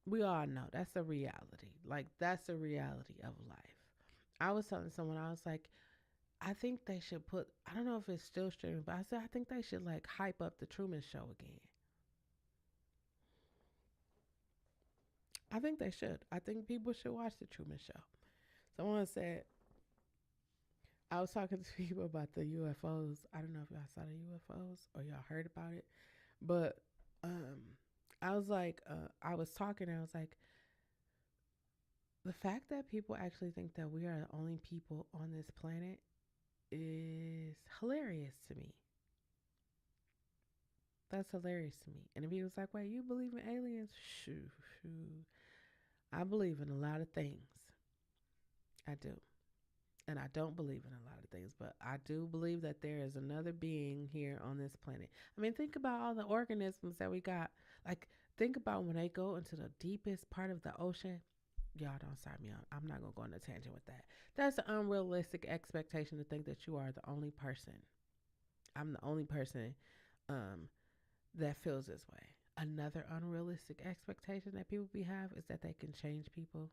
we all know that's a reality. Like, that's a reality of life. I was telling someone, I was like, I think they should I don't know if it's still streaming, but I said, I think they should like hype up the Truman Show again. I think they should. I think people should watch the Truman Show. Someone said, I was talking to people about the UFOs. I don't know if y'all saw the UFOs or y'all heard about it, but um, I was like, I was talking, and I was like, the fact that people actually think that we are the only people on this planet is hilarious to me. That's hilarious to me. And if he was like, wait, you believe in aliens? Shoo, shoo. I believe in a lot of things. I do. And I don't believe in a lot of things, but I do believe that there is another being here on this planet. I mean, think about all the organisms that we got. Like, think about when they go into the deepest part of the ocean. Y'all don't start me on. I'm not going to go on a tangent with that. That's an unrealistic expectation to think that you are the only person. I'm the only person um, that feels this way. Another unrealistic expectation that people have is that they can change people.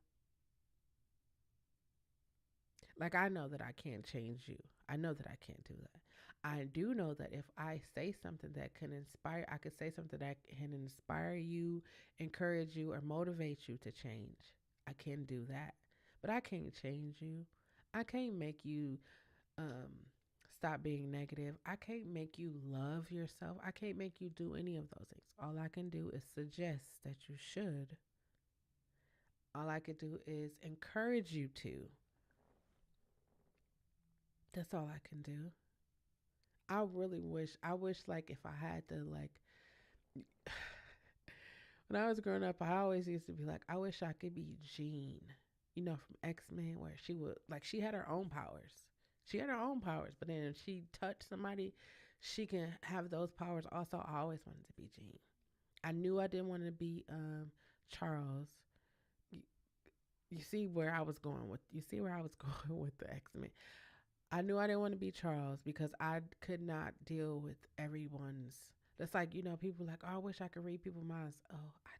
Like, I know that I can't change you. I know that I can't do that. I do know that if I say something that can inspire, I could say something that can inspire you, encourage you, or motivate you to change. I can do that. But I can't change you. I can't make you um, stop being negative. I can't make you love yourself. I can't make you do any of those things. All I can do is suggest that you should. All I can do is encourage you to. That's all I can do. I wish like if I had to like, when I was growing up, I always used to be like, I wish I could be Jean, from X-Men, where she had her own powers. She had her own powers, but then if she touched somebody, she can have those powers also. I always wanted to be Jean. I knew I didn't want to be Charles. You, you see where I was going with the X-Men. I knew I didn't want to be Charles because I could not deal with everyone's. That's like, people like, oh, I wish I could read people's minds. Oh, I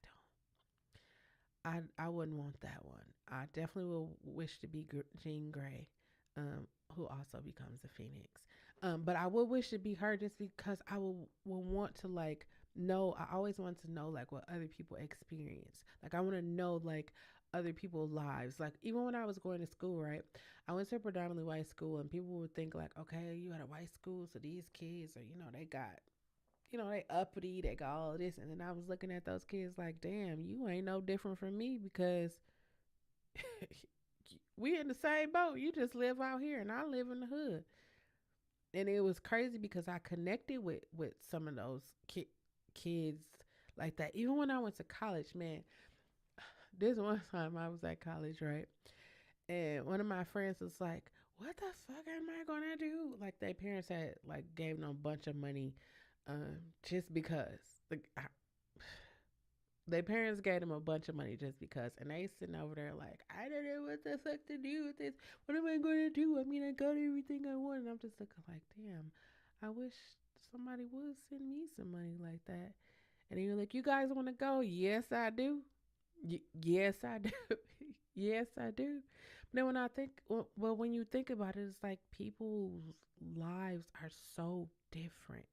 don't. I wouldn't want that one. I definitely will wish to be Jean Grey, who also becomes a phoenix. But I would wish to be her just because I will want to like know. I always want to know like what other people experience. Like I want to know like other people's lives. Like even when I was going to school, right? I went to a predominantly white school, and people would think like, okay, you at a white school, so these kids are, they got, they uppity, they got all of this. And then I was looking at those kids like, damn, you ain't no different from me because we in the same boat. You just live out here and I live in the hood. And it was crazy because I connected with some of those kids like that. Even when I went to college, man, this one time I was at college, right? And one of my friends was like, what the fuck am I gonna do? Like their parents had like gave them a bunch of money just because. Like their parents gave them a bunch of money just because, and they sitting over there like, I don't know what the fuck to do with this. What am I going to do? I mean, I got everything I want, and I'm just looking like, damn, I wish somebody would send me some money like that. And he was like, you guys want to go? Yes, I do. Yes, I do. Yes, I do. But then when I think, well, when you think about it, it's like people's lives are so different,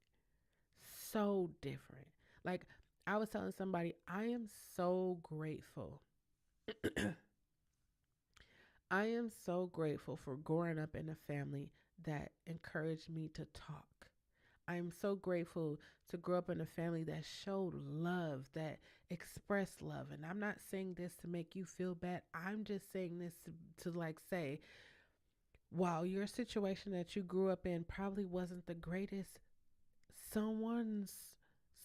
so different. Like I was telling somebody, I am so grateful. I am so grateful for growing up in a family that encouraged me to talk. I am so grateful to grow up in a family that showed love, that expressed love. And I'm not saying this to make you feel bad. I'm just saying this to like say, while your situation that you grew up in probably wasn't the greatest, someone's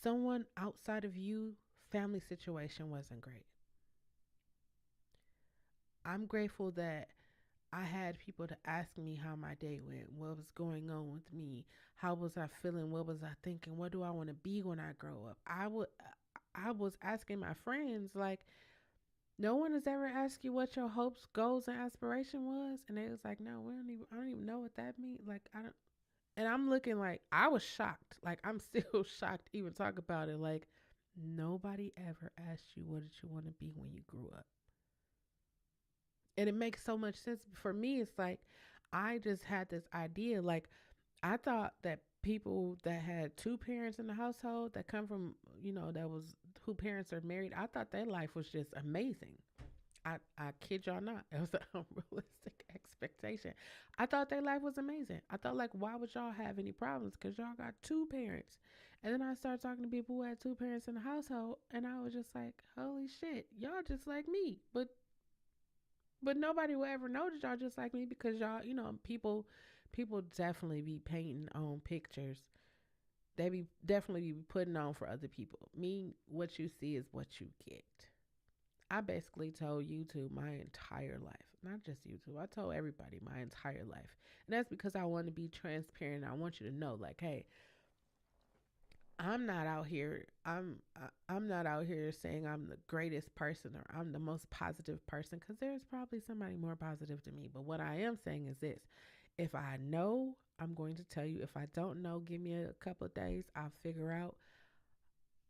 someone outside of you family situation wasn't great. I'm grateful that I had people to ask me how my day went, what was going on with me, how was I feeling, what was I thinking, what do I want to be when I grow up. I was asking my friends like, no one has ever asked you what your hopes, goals, and aspiration was, and they was like, no, we don't even. I don't even know what that means. Like I don't. And I'm looking like I was shocked. Like I'm still shocked to even talk about it. Like nobody ever asked you what did you want to be when you grew up. And it makes so much sense for me. It's like I just had this idea. Like I thought that people that had two parents in the household that come from, that was who parents are married, I thought their life was just amazing. I kid y'all not. It was an unrealistic expectation. I thought their life was amazing. I thought like, why would y'all have any problems? Because y'all got two parents. And then I started talking to people who had two parents in the household, and I was just like, holy shit, y'all just like me. But nobody will ever know that y'all just like me because y'all, people definitely be painting on pictures. They be definitely be putting on for other people. Me, what you see is what you get. I basically told YouTube my entire life, not just YouTube. I told everybody my entire life, and that's because I want to be transparent. I want you to know, like, hey, I'm not out here. I'm not out here saying I'm the greatest person or I'm the most positive person because there's probably somebody more positive than me. But what I am saying is this: if I know, I'm going to tell you. If I don't know, give me a couple of days. I'll figure out.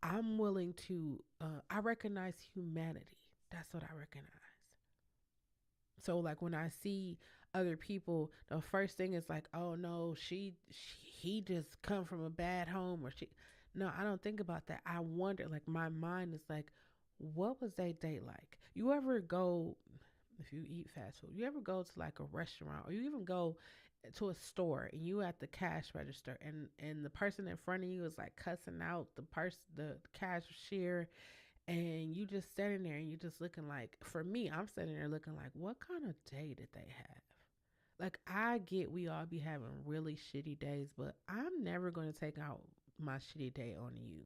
I'm willing to. I recognize humanity. That's what I recognize. So like when I see other people, the first thing is like, oh no, he just come from a bad home, or she. No, I don't think about that. I wonder, like my mind is like, what was their day like? You ever go, if you eat fast food, you ever go to like a restaurant, or you even go to a store and you at the cash register, and the person in front of you is like cussing out the cashier, and you just sitting there and you just looking like, for me, I'm sitting there looking like, what kind of day did they have? Like I get we all be having really shitty days, but I'm never going to take out my shitty day on you.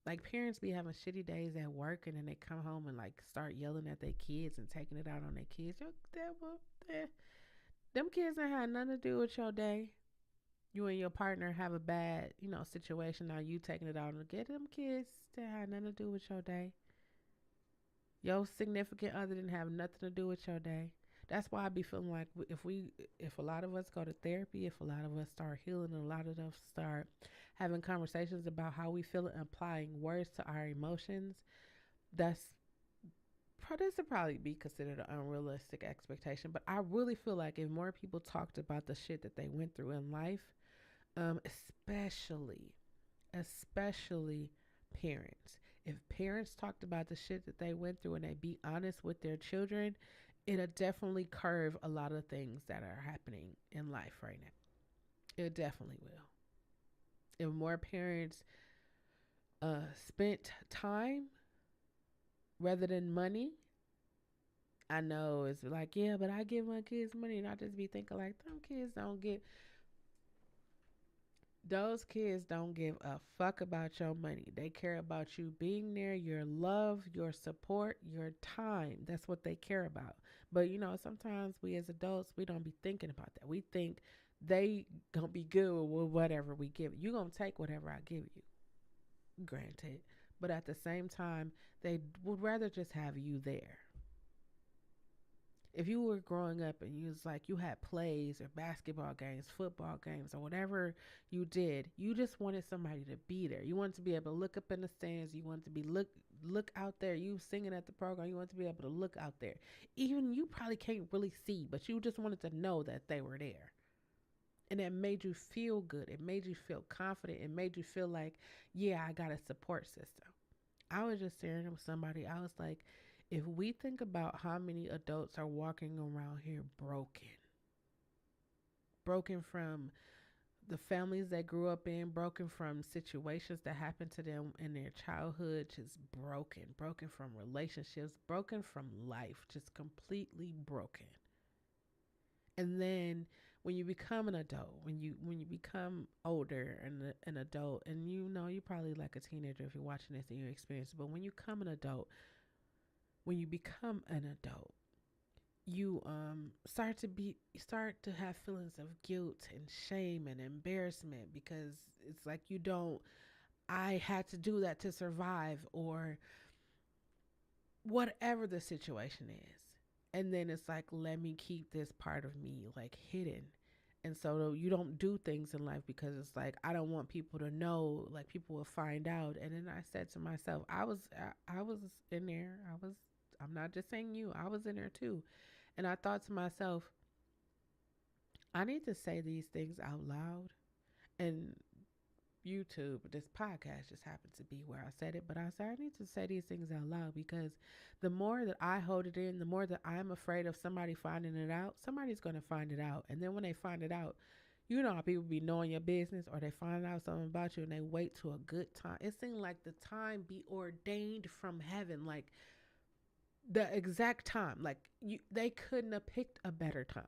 Like parents be having shitty days at work, and then they come home and like start yelling at their kids and taking it out on their kids. Them kids ain't had nothing to do with your day. You and your partner have a bad, situation. Now you taking it out on them kids that had nothing to do with your day. Your significant other didn't have nothing to do with your day. That's why I be feeling like if a lot of us go to therapy, if a lot of us start healing, and a lot of us start having conversations about how we feel and applying words to our emotions, That's this would probably be considered an unrealistic expectation, but I really feel like if more people talked about the shit that they went through in life, especially, especially parents. If parents talked about the shit that they went through and they be honest with their children, it'll definitely curve a lot of things that are happening in life right now. It definitely will. If more parents spent time rather than money, I know it's like, yeah, but I give my kids money and I just be thinking like, those kids don't give a fuck about your money. They care about you being there, your love, your support, your time. That's what they care about. But sometimes we as adults, we don't be thinking about that. We think they gonna be good with whatever we give. You gonna take whatever I give you, granted. But at the same time, they would rather just have you there. If you were growing up and you was like you had plays or basketball games, football games, or whatever you did, you just wanted somebody to be there. You wanted to be able to look up in the stands. You wanted to be look out there. You singing at the program. You wanted to be able to look out there. Even you probably can't really see, but you just wanted to know that they were there. And it made you feel good. It made you feel confident. It made you feel like, yeah, I got a support system. I was just staring with somebody. I was like, if we think about how many adults are walking around here broken from the families they grew up in, broken from situations that happened to them in their childhood, just broken from relationships, broken from life, just completely broken. And then when you become an adult, when you become older and an adult, and you're probably like a teenager if you're watching this and you experience it, but when you become an adult, you start to have feelings of guilt and shame and embarrassment because it's like you don't I had to do that to survive or whatever the situation is. And then it's like, let me keep this part of me like hidden. And so you don't do things in life because it's like I don't want people to know, like people will find out. And then I said to myself, I was in there. I'm not just saying you. I was in there too. And I thought to myself, I need to say these things out loud. And YouTube, this podcast just happened to be where I said it, but I said I need to say these things out loud because the more that I hold it in, the more that I'm afraid of somebody finding it out, somebody's going to find it out. And then when they find it out, you know how people be knowing your business or they find out something about you and they wait to a good time. It seemed like the time be ordained from heaven, like the exact time. Like they couldn't have picked a better time.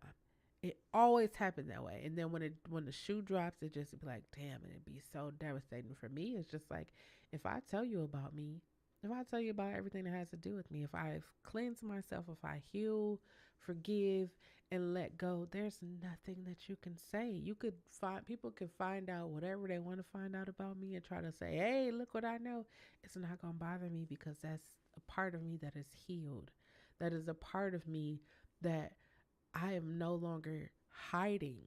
It always happened that way. And then when the shoe drops, it just be like, damn, and it'd be so devastating for me. It's just like if I tell you about me, if I tell you about everything that has to do with me, if I've cleansed myself, if I heal, forgive, and let go, there's nothing that you can say. You could find people can find out whatever they want to find out about me and try to say, hey, look what I know. It's not gonna bother me because that's a part of me that is healed. That is a part of me that I am no longer hiding.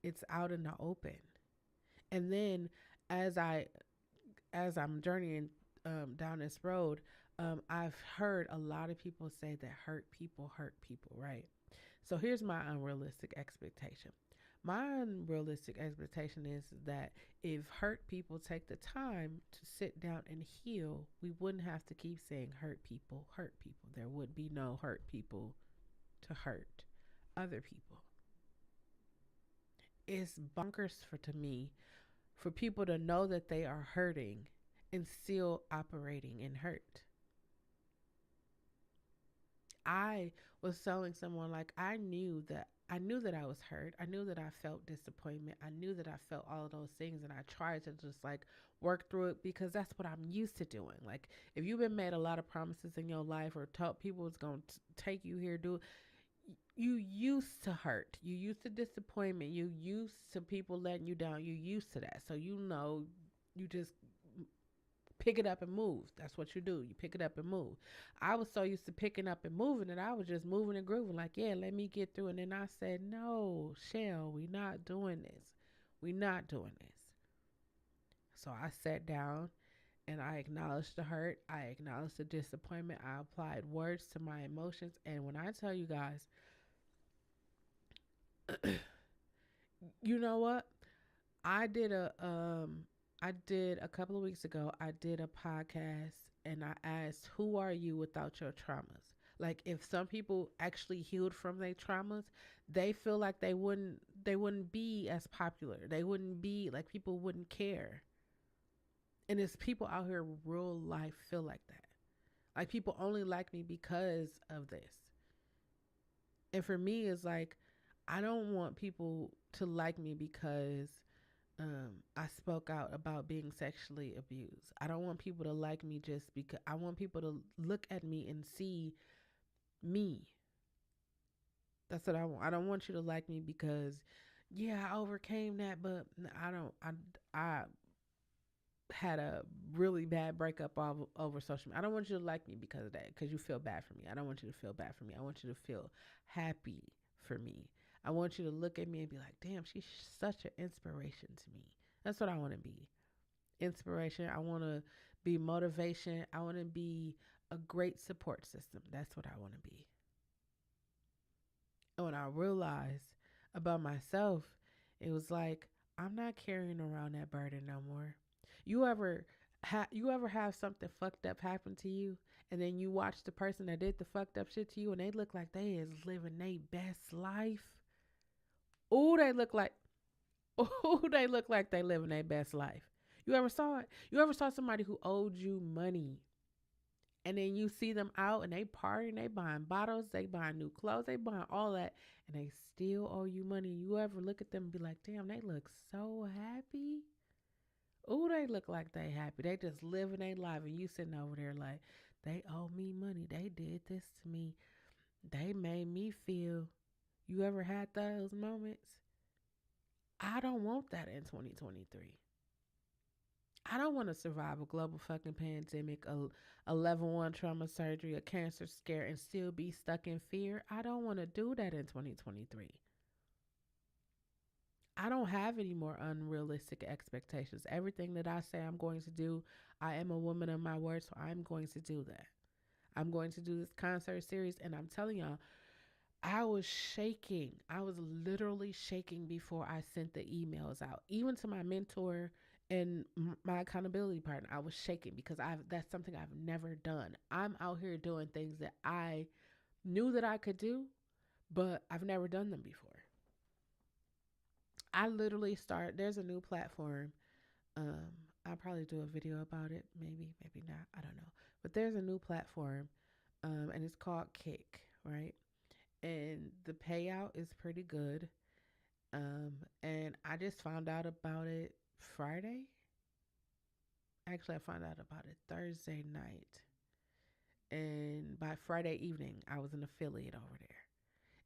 It's out in the open. And then as I'm journeying down this road, I've heard a lot of people say that hurt people, right? So here's my unrealistic expectation. My unrealistic expectation is that if hurt people take the time to sit down and heal, we wouldn't have to keep saying hurt people, hurt people. There would be no hurt people to hurt other people. It's bonkers to me for people to know that they are hurting and still operating in hurt. I was telling someone like I knew that I was hurt. I knew that I felt disappointment. I knew that I felt all of those things and I tried to just like work through it because that's what I'm used to doing. Like if you've been made a lot of promises in your life or told people it's going to take you here, do you used to hurt. You used to disappointment. You used to people letting you down. You used to that. So you just pick it up and move. That's what you do. You pick it up and move. I was so used to picking up and moving that I was just moving and grooving like, yeah, let me get through. And then I said, no, Chelle, we not doing this. We not doing this. So I sat down and I acknowledged the hurt. I acknowledged the disappointment. I applied words to my emotions. And when I tell you guys, you know what? I did a I did a couple of weeks ago, I did a podcast and I asked, who are you without your traumas? Like if some people actually healed from their traumas, they feel like they wouldn't be as popular. They wouldn't be like people wouldn't care. And it's people out here real life feel like that. Like people only like me because of this. And for me it's like I don't want people to like me because I spoke out about being sexually abused. I don't want people to like me just because I want people to look at me and see me. That's what I want. I don't want you to like me because, yeah, I overcame that, but I don't. I had a really bad breakup over social media. I don't want you to like me because of that, because you feel bad for me. I don't want you to feel bad for me. I want you to feel happy for me. I want you to look at me and be like, damn, she's such an inspiration to me. That's what I want to be. Inspiration. I want to be motivation. I want to be a great support system. That's what I want to be. And when I realized about myself, it was like, I'm not carrying around that burden no more. You ever you ever have something fucked up happen to you, and then you watch the person that did the fucked up shit to you and they look like they is living their best life? Oh, they look like oh, they look like they living their best life. You ever saw it? You ever saw somebody who owed you money and then you see them out and they partying, they buying bottles, they buying new clothes, they buying all that, and they still owe you money? You ever look at them and be like, damn, they look so happy? Oh, they look like they happy. They just living their life, and you sitting over there like, they owe me money. They did this to me. They made me feel. You ever had those moments? I don't want that in 2023. I don't want to survive a global fucking pandemic, a level one trauma surgery, a cancer scare, and still be stuck in fear. I don't want to do that in 2023. I don't have any more unrealistic expectations. Everything that I say I'm going to do, I am a woman of my word, so I'm going to do that. I'm going to do this concert series, and I'm telling y'all, I was shaking. I was literally shaking before I sent the emails out, even to my mentor and my accountability partner. I was shaking because that's something I've never done. I'm out here doing things that I knew that I could do, but I've never done them before. I literally start. There's a new platform. Um, I'll probably do a video about it. Maybe, maybe not. I don't know. But there's a new platform, and it's called Kick, right? And the payout is pretty good. Um, and I just found out about it Friday. Actually, I found out about it Thursday night, and by Friday evening, I was an affiliate over there.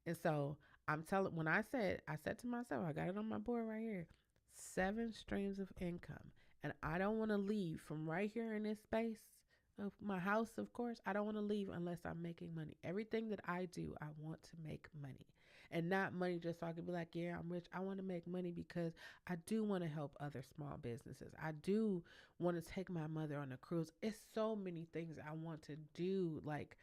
And so I'm telling, when I said to myself, I got it on my board right here, 7 streams of income. And I don't want to leave from right here in this space of my house, of course. I don't want to leave unless I'm making money. Everything that I do, I want to make money. And not money just so I can be like, yeah, I'm rich. I want to make money because I do want to help other small businesses. I do want to take my mother on a cruise. It's so many things I want to do. Like,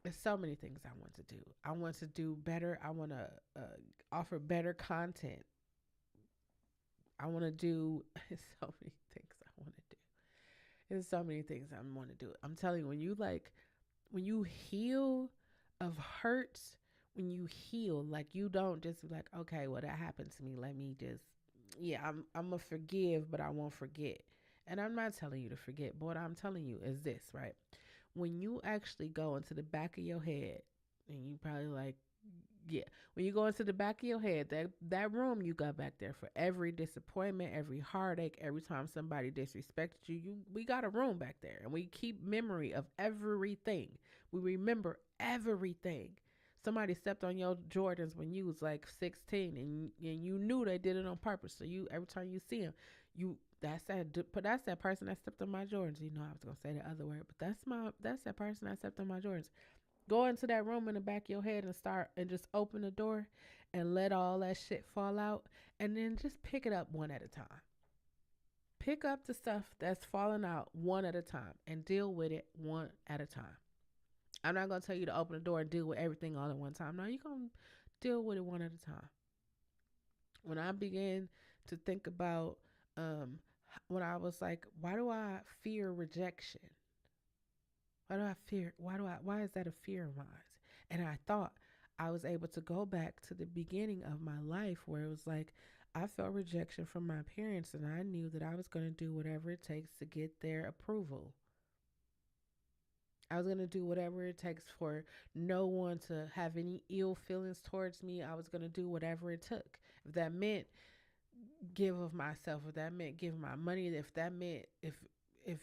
there's so many things I want to do. I want to do better. I want to offer better content. I want to do so many things I want to do. There's so many things I want to do. I'm telling you, when you heal of hurts, when you heal, like you don't just be like, okay, well that happened to me. Let me just, yeah, I'm gonna forgive, but I won't forget. And I'm not telling you to forget, but what I'm telling you is this, right? When you actually go into the back of your head, and you probably like, yeah, when you go into the back of your head, that room you got back there for every disappointment, every heartache, every time somebody disrespected you, we got a room back there, and we keep memory of everything. We remember everything. Somebody stepped on your Jordans when you was like 16, and you knew they did it on purpose. So you, every time you see them, you that's that person that stepped on my Jordans. You know, I was gonna say the other word, but that's that person that stepped on my Jordans. Go into that room in the back of your head and start and just open the door and let all that shit fall out, and then just pick it up one at a time. Pick up the stuff that's falling out one at a time and deal with it one at a time. I'm not gonna tell you to open the door and deal with everything all at one time. No, you're gonna deal with it one at a time. When I began to think about um when I was like, why do I fear rejection? Why is that a fear of mine? And I thought I was able to go back to the beginning of my life where it was like I felt rejection from my parents and I knew that I was going to do whatever it takes to get their approval. I was going to do whatever it takes for no one to have any ill feelings towards me. I was going to do whatever it took. If that meant give of myself, if that meant give my money, if that meant if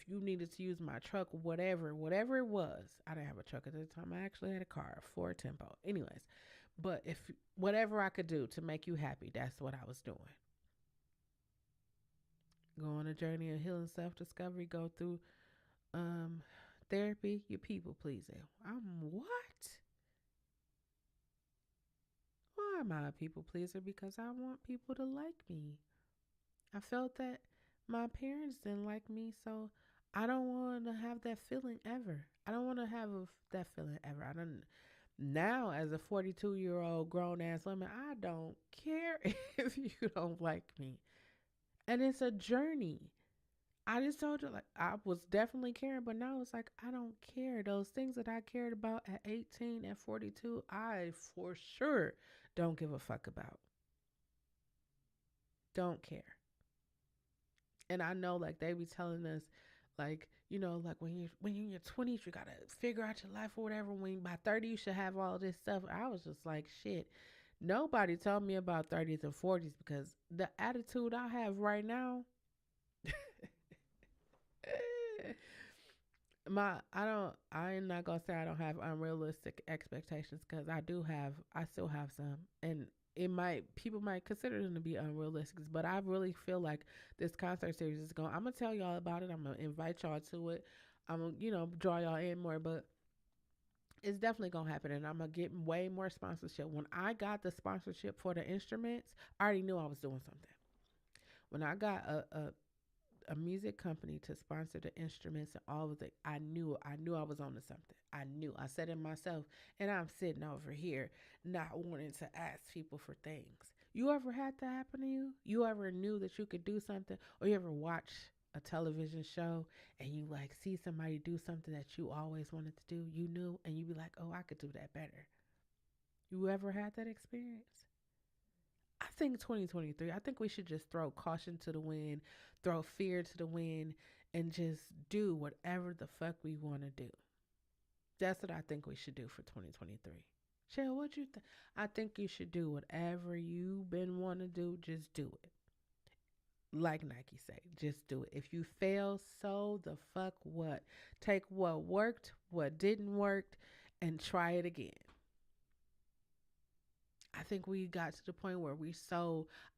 you needed to use my truck, whatever it was. I didn't have a truck at the time. I actually had a car, a Ford Tempo. Anyways, but if whatever I could do to make you happy, that's what I was doing. Go on a journey of healing, self discovery, go through um therapy, you people pleasing. I'm what? Why am I a people pleaser? Because I want people to like me. I felt that my parents didn't like me, so I don't want to have that feeling ever. I don't want to have that feeling ever. I don't. Now, as a 42-year-old grown ass woman, I don't care if you don't like me, and it's a journey. I just told you, like, I was definitely caring, but now it's like I don't care. Those things that I cared about at 18 and 42, I for sure don't give a fuck about. Don't care. And I know like they be telling us like, like when you're in your 20s you gotta figure out your life or whatever. When by 30 you should have all this stuff. I was just like, shit, nobody told me about 30s and 40s because the attitude I have right now, I'm not gonna say I don't have unrealistic expectations because I still have some. And it might people might consider them to be unrealistic, but I really feel like this concert series is going. I'm gonna tell y'all about it. I'm gonna invite y'all to it. I'm gonna draw y'all in more, but it's definitely gonna happen, and I'm gonna get way more sponsorship. When I got the sponsorship for the instruments, I already knew I was doing something. When I got a music company to sponsor the instruments and all of it, I knew I was on to something. I said it myself, and I'm sitting over here not wanting to ask people for things. You ever had that happen to you? You ever knew that you could do something, or you ever watch a television show and you like see somebody do something that you always wanted to do? You knew, and you be like, oh, I could do that better. You ever had that experience? I think 2023, I think we should just throw caution to the wind, throw fear to the wind, and just do whatever the fuck we want to do. That's what I think we should do for 2023. Chelle, what you think? I think you should do whatever you've been wanting to do, just do it. Like Nike say, just do it. If you fail, so the fuck what? Take what worked, what didn't work, and try it again. I think we got to the point where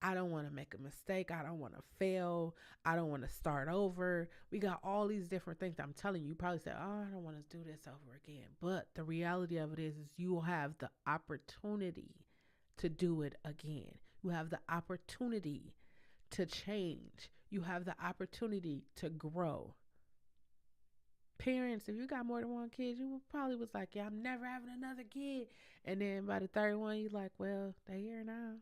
I don't want to make a mistake. I don't want to fail. I don't want to start over. We got all these different things. I'm telling you, you probably say, oh, I don't want to do this over again. But the reality of it is you will have the opportunity to do it again. You have the opportunity to change. You have the opportunity to grow. Parents, if you got more than one kid, you probably was like, yeah, I'm never having another kid. And then by the third one, you like, well, they here now.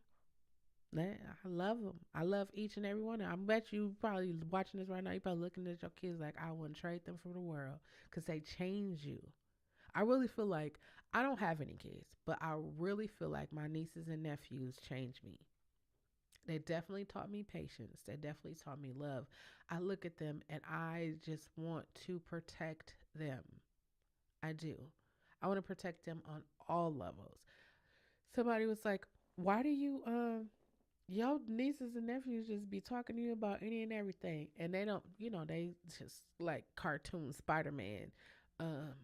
I love them. I love each and every one of them. I bet you probably watching this right now, you probably looking at your kids like, I wouldn't trade them for the world because they change you. I really feel like I don't have any kids, but I really feel like my nieces and nephews changed me. They definitely taught me patience. They definitely taught me love. I look at them and I just want to protect them. I do. I want to protect them on all levels. Somebody was like, why do you your nieces and nephews just be talking to you about any and everything, and they don't, they just like cartoon Spider-Man, um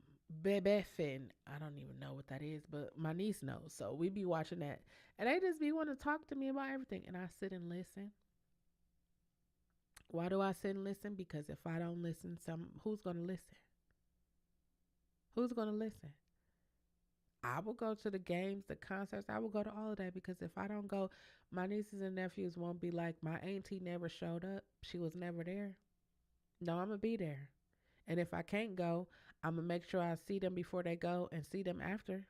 Bebe Finn. I don't even know what that is, but my niece knows, so we be watching that, and they just be want to talk to me about everything, and I sit and listen. Why do I sit and listen? Because if I don't listen, who's gonna listen? Who's gonna listen? I will go to the games, the concerts. I will go to all of that because if I don't go, my nieces and nephews won't be like, my auntie never showed up. She was never there. No, I'm going to be there. And if I can't go, I'm going to make sure I see them before they go and see them after.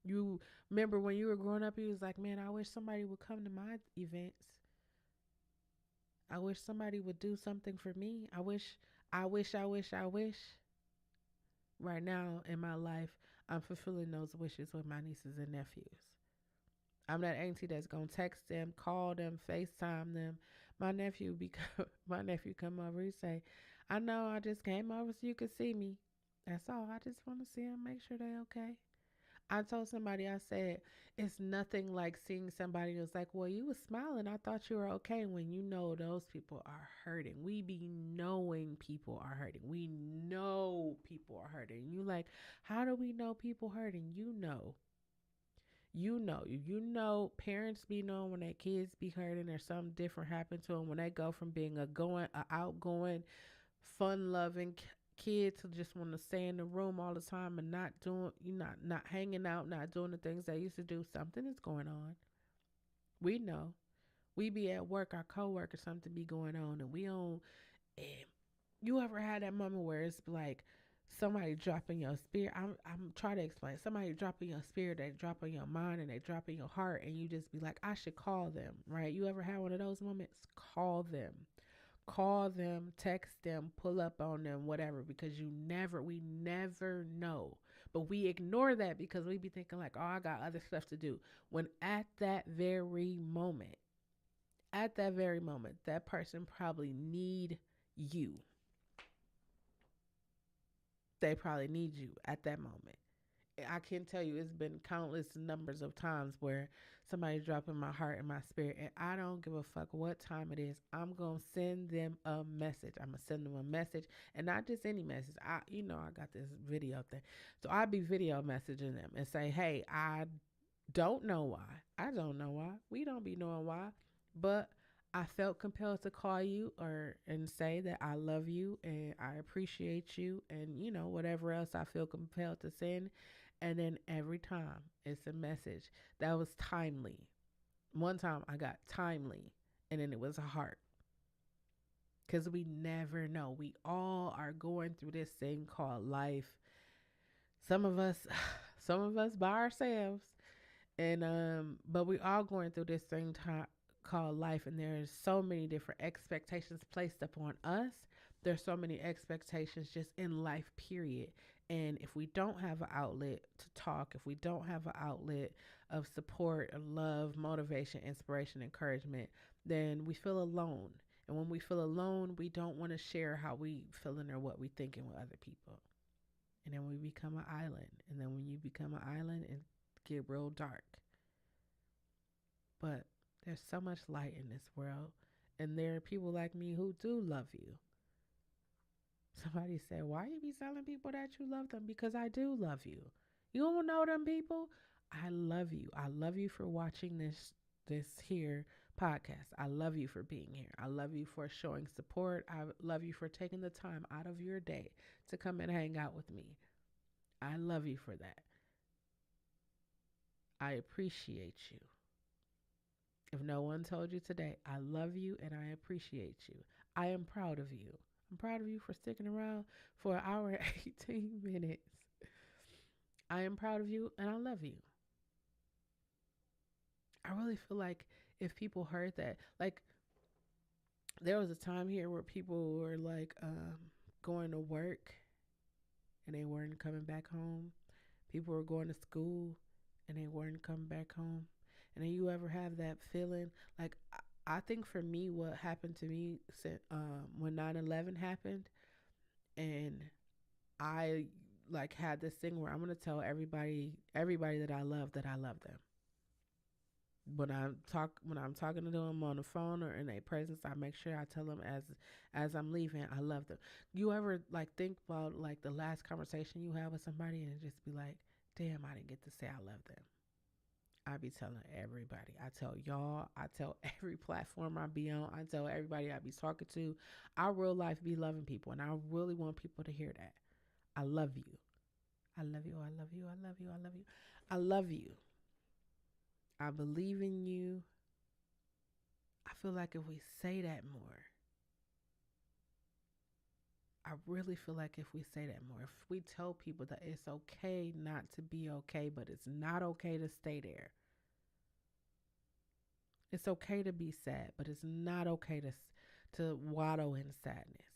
You remember when you were growing up, you was like, man, I wish somebody would come to my events. I wish somebody would do something for me. I wish. Right now in my life, I'm fulfilling those wishes with my nieces and nephews. I'm that auntie that's gonna text them, call them, FaceTime them. My nephew become my nephew come over. He say, "I know I just came over so you could see me. That's all. I just want to see them, make sure they okay." I told somebody, I said, it's nothing like seeing somebody who's like, well, you was smiling. I thought you were okay when you know those people are hurting. We be knowing people are hurting. We know people are hurting. You like, how do we know people hurting? You know, parents be knowing when their kids be hurting or something different happen to them when they go from being a outgoing, fun loving kid to just want to stay in the room all the time and not doing you not hanging out, not doing the things they used to do. Something is going on. We know. We be at work, our coworkers, something be going on, and we don't. And you ever had that moment where it's like somebody dropping your spirit? I'm trying to explain. Somebody dropping your spirit, they drop on your mind and they drop in your heart, and you just be like, I should call them, right? You ever had one of those moments? Call them, text them, pull up on them, whatever, because we never know. But we ignore that because we be thinking like, oh, I got other stuff to do. When at that very moment, that person probably need you. They probably need you at that moment. I can tell you it's been countless numbers of times where somebody dropped in my heart and my spirit, and I don't give a fuck what time it is. I'm gonna send them a message. I'm gonna send them a message, and not just any message. I got this video thing, so I'd be video messaging them and say, "Hey, I don't know why. I don't know why. We don't be knowing why, but I felt compelled to call you or and say that I love you and I appreciate you and whatever else I feel compelled to send." And then every time it's a message that was timely. One time I got timely and then it was a heart. Cuz we never know. We all are going through this thing called life. Some of us some of us by ourselves. And but we all going through this thing called life, and there's so many different expectations placed upon us. There's so many expectations just in life, period. And if we don't have an outlet to talk, if we don't have an outlet of support, of love, motivation, inspiration, encouragement, then we feel alone. And when we feel alone, we don't want to share how we feeling or what we thinking with other people. And then we become an island. And then when you become an island, it get real dark. But there's so much light in this world. And there are people like me who do love you. Somebody said, why you be telling people that you love them? Because I do love you. You don't know them people? I love you. I love you for watching this here podcast. I love you for being here. I love you for showing support. I love you for taking the time out of your day to come and hang out with me. I love you for that. I appreciate you. If no one told you today, I love you and I appreciate you. I am proud of you. I'm proud of you for sticking around for an hour and 18 minutes. I am proud of you and I love you. I really feel like if people heard that, like there was a time here where people were like going to work and they weren't coming back home. People were going to school and they weren't coming back home. And then you ever have that feeling like I think for me, what happened to me when 9/11 happened, and I like had this thing where I'm gonna tell everybody that I love them. When I'm talking to them on the phone or in their presence, I make sure I tell them as I'm leaving, I love them. You ever like think about like the last conversation you had with somebody and just be like, damn, I didn't get to say I love them. I be telling everybody. I tell y'all. I tell every platform I be on. I tell everybody I be talking to. I real life be loving people, and I really want people to hear that. I love you. I love you. I love you. I love you. I love you. I love you. I believe in you. I feel like if we say that more, I really feel like if we say that more, if we tell people that it's okay not to be okay, but it's not okay to stay there. It's okay to be sad, but it's not okay to waddle in sadness.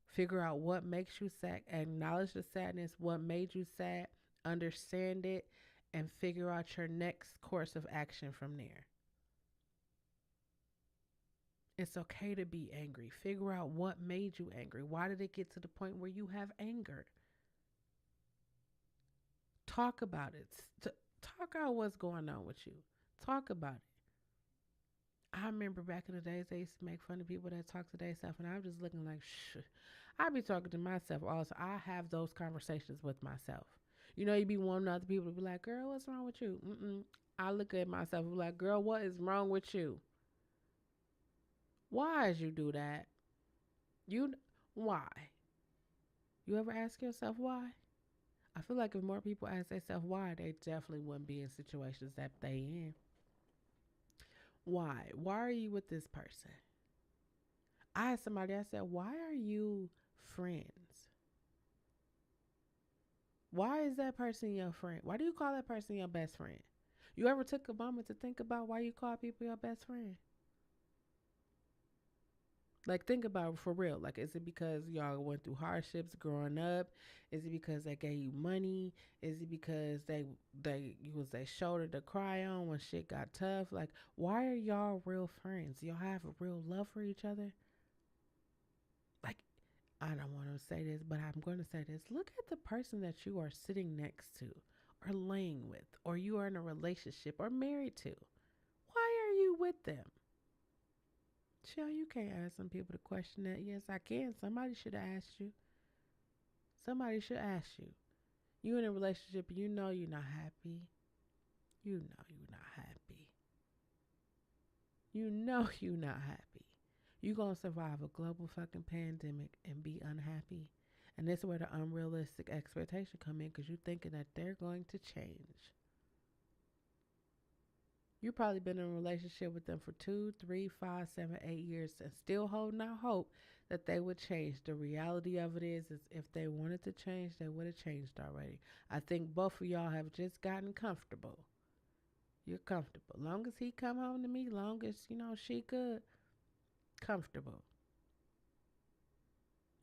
Figure out what makes you sad, acknowledge the sadness, what made you sad, understand it, and figure out your next course of action from there. It's okay to be angry. Figure out what made you angry. Why did it get to the point where you have anger? Talk about it. Talk out what's going on with you. Talk about it. I remember back in the days they used to make fun of people that talk to their self, and I'm just looking like, shh. I be talking to myself also. I have those conversations with myself. You know, you be wanting other people to be like, girl, what's wrong with you? Mm-mm. I look at myself and be like, girl, what is wrong with you? Why did you do that? You, why? You ever ask yourself why? I feel like if more people ask themselves why, they definitely wouldn't be in situations that they in. Why? Why are you with this person? I had somebody, I said, why are you friends? Why is that person your friend? Why do you call that person your best friend? You ever took a moment to think about why you call people your best friend? Like, think about it for real. Like, is it because y'all went through hardships growing up? Is it because they gave you money? Is it because they you was their shoulder to cry on when shit got tough? Like, why are y'all real friends? Y'all have a real love for each other? Like, I don't want to say this, but I'm going to say this. Look at the person that you are sitting next to, or laying with, or you are in a relationship or married to. Why are you with them? Chelle, you can't ask some people to question that. Yes, I can. Somebody should have asked you. Somebody should ask you. You in a relationship, you know you're not happy. You know you're not happy. You know you're not happy. You gonna survive a global fucking pandemic and be unhappy. And this is where the unrealistic expectation come in because you're thinking that they're going to change. You probably been in a relationship with them for 2, 3, 5, 7, 8 years and still holding out hope that they would change. The reality of it is if they wanted to change, they would have changed already. I think both of y'all have just gotten comfortable. You're comfortable. Long as he come home to me, long as, she good, comfortable.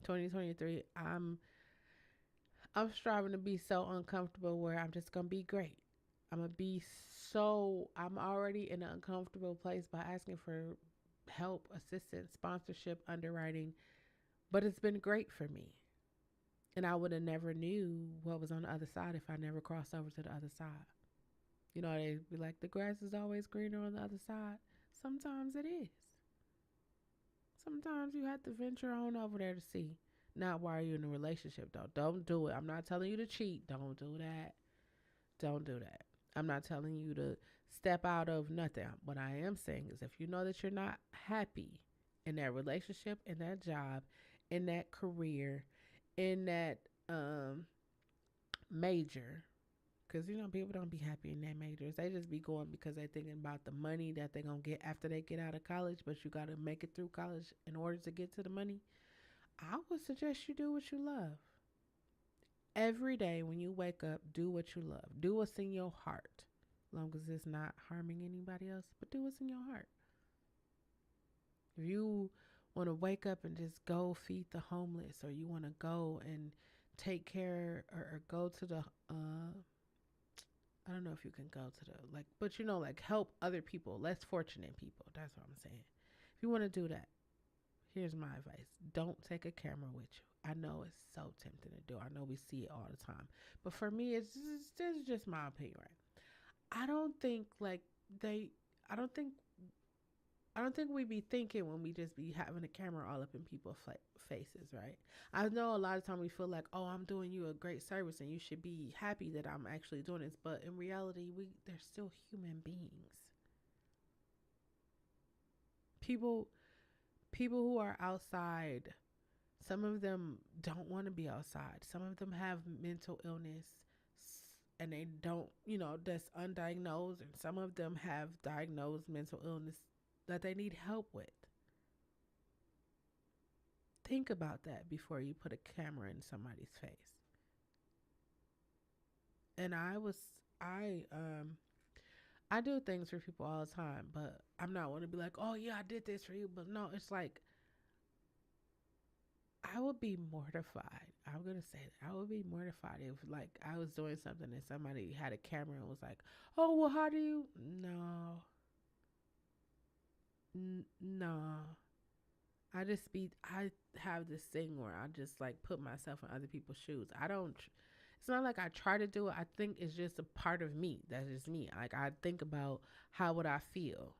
2023, I'm striving to be so uncomfortable where I'm just gonna be great. I'm already in an uncomfortable place by asking for help, assistance, sponsorship, underwriting, but it's been great for me. And I would have never knew what was on the other side if I never crossed over to the other side. You know, they be like, the grass is always greener on the other side. Sometimes it is. Sometimes you have to venture on over there to see. Not while you're in a relationship, though. Don't do it. I'm not telling you to cheat. Don't do that. Don't do that. I'm not telling you to step out of nothing. What I am saying is if you know that you're not happy in that relationship, in that job, in that career, in that major, because people don't be happy in their majors. They just be going because they thinking about the money that they're going to get after they get out of college, but you got to make it through college in order to get to the money. I would suggest you do what you love. Every day when you wake up, do what you love. Do what's in your heart. As long as it's not harming anybody else, but do what's in your heart. If you want to wake up and just go feed the homeless, or you want to go and take care or go to the I don't know if you can go to the but like help other people, less fortunate people. That's what I'm saying. If you want to do that, here's my advice. Don't take a camera with you. I know it's so tempting to do. I know we see it all the time. But for me, this is just my opinion, right? I don't think like they, I don't think, I don't think we be thinking when we just be having a camera all up in people's faces, right? I know a lot of time we feel like, oh, I'm doing you a great service and you should be happy that I'm actually doing this. But in reality, they're still human beings. People, people who are outside Some of them don't want to be outside. Some of them have mental illness and they don't, that's undiagnosed. And some of them have diagnosed mental illness that they need help with. Think about that before you put a camera in somebody's face. And I do things for people all the time, but I'm not want to be like, oh yeah, I did this for you. But no, it's like I would be mortified. I'm gonna say that I would be mortified if like I was doing something and somebody had a camera and was like, "Oh well, how do you?" No, no. I have this thing where I just like put myself in other people's shoes. I don't. It's not like I try to do it. I think it's just a part of me. That's just me. Like I think about how would I feel.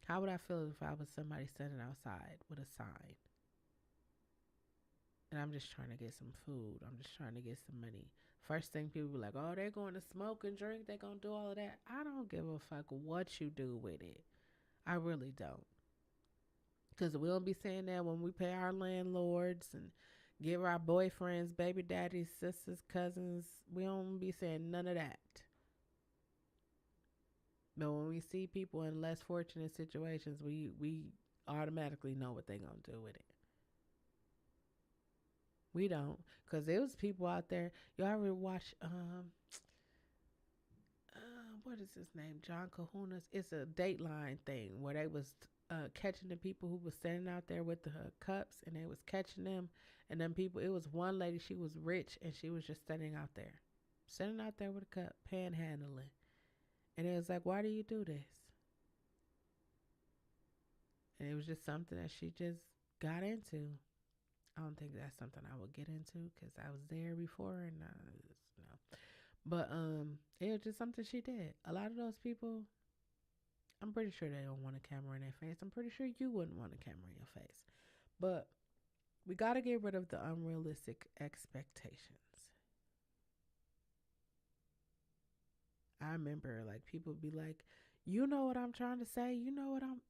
How would I feel if I was somebody standing outside with a sign and I'm just trying to get some food. I'm just trying to get some money. First thing people be like, oh, they're going to smoke and drink. They're going to do all of that. I don't give a fuck what you do with it. I really don't. Because we don't be saying that when we pay our landlords and give our boyfriends, baby daddies, sisters, cousins. We don't be saying none of that. But when we see people in less fortunate situations, we automatically know what they're going to do with it. We don't. Because there was people out there. Y'all ever watch, what is his name? John Kahuna's. It's a Dateline thing where they was catching the people who was standing out there with the cups, and they was catching them. And then people, it was one lady, she was rich, and she was just standing out there with a cup, panhandling. And it was like, why do you do this? And it was just something that she just got into. I don't think that's something I would get into because I was there before, and no. But it was just something she did. A lot of those people, I'm pretty sure they don't want a camera in their face. I'm pretty sure you wouldn't want a camera in your face. But we got to get rid of the unrealistic expectations. I remember like people be like, you know what I'm trying to say? You know what I'm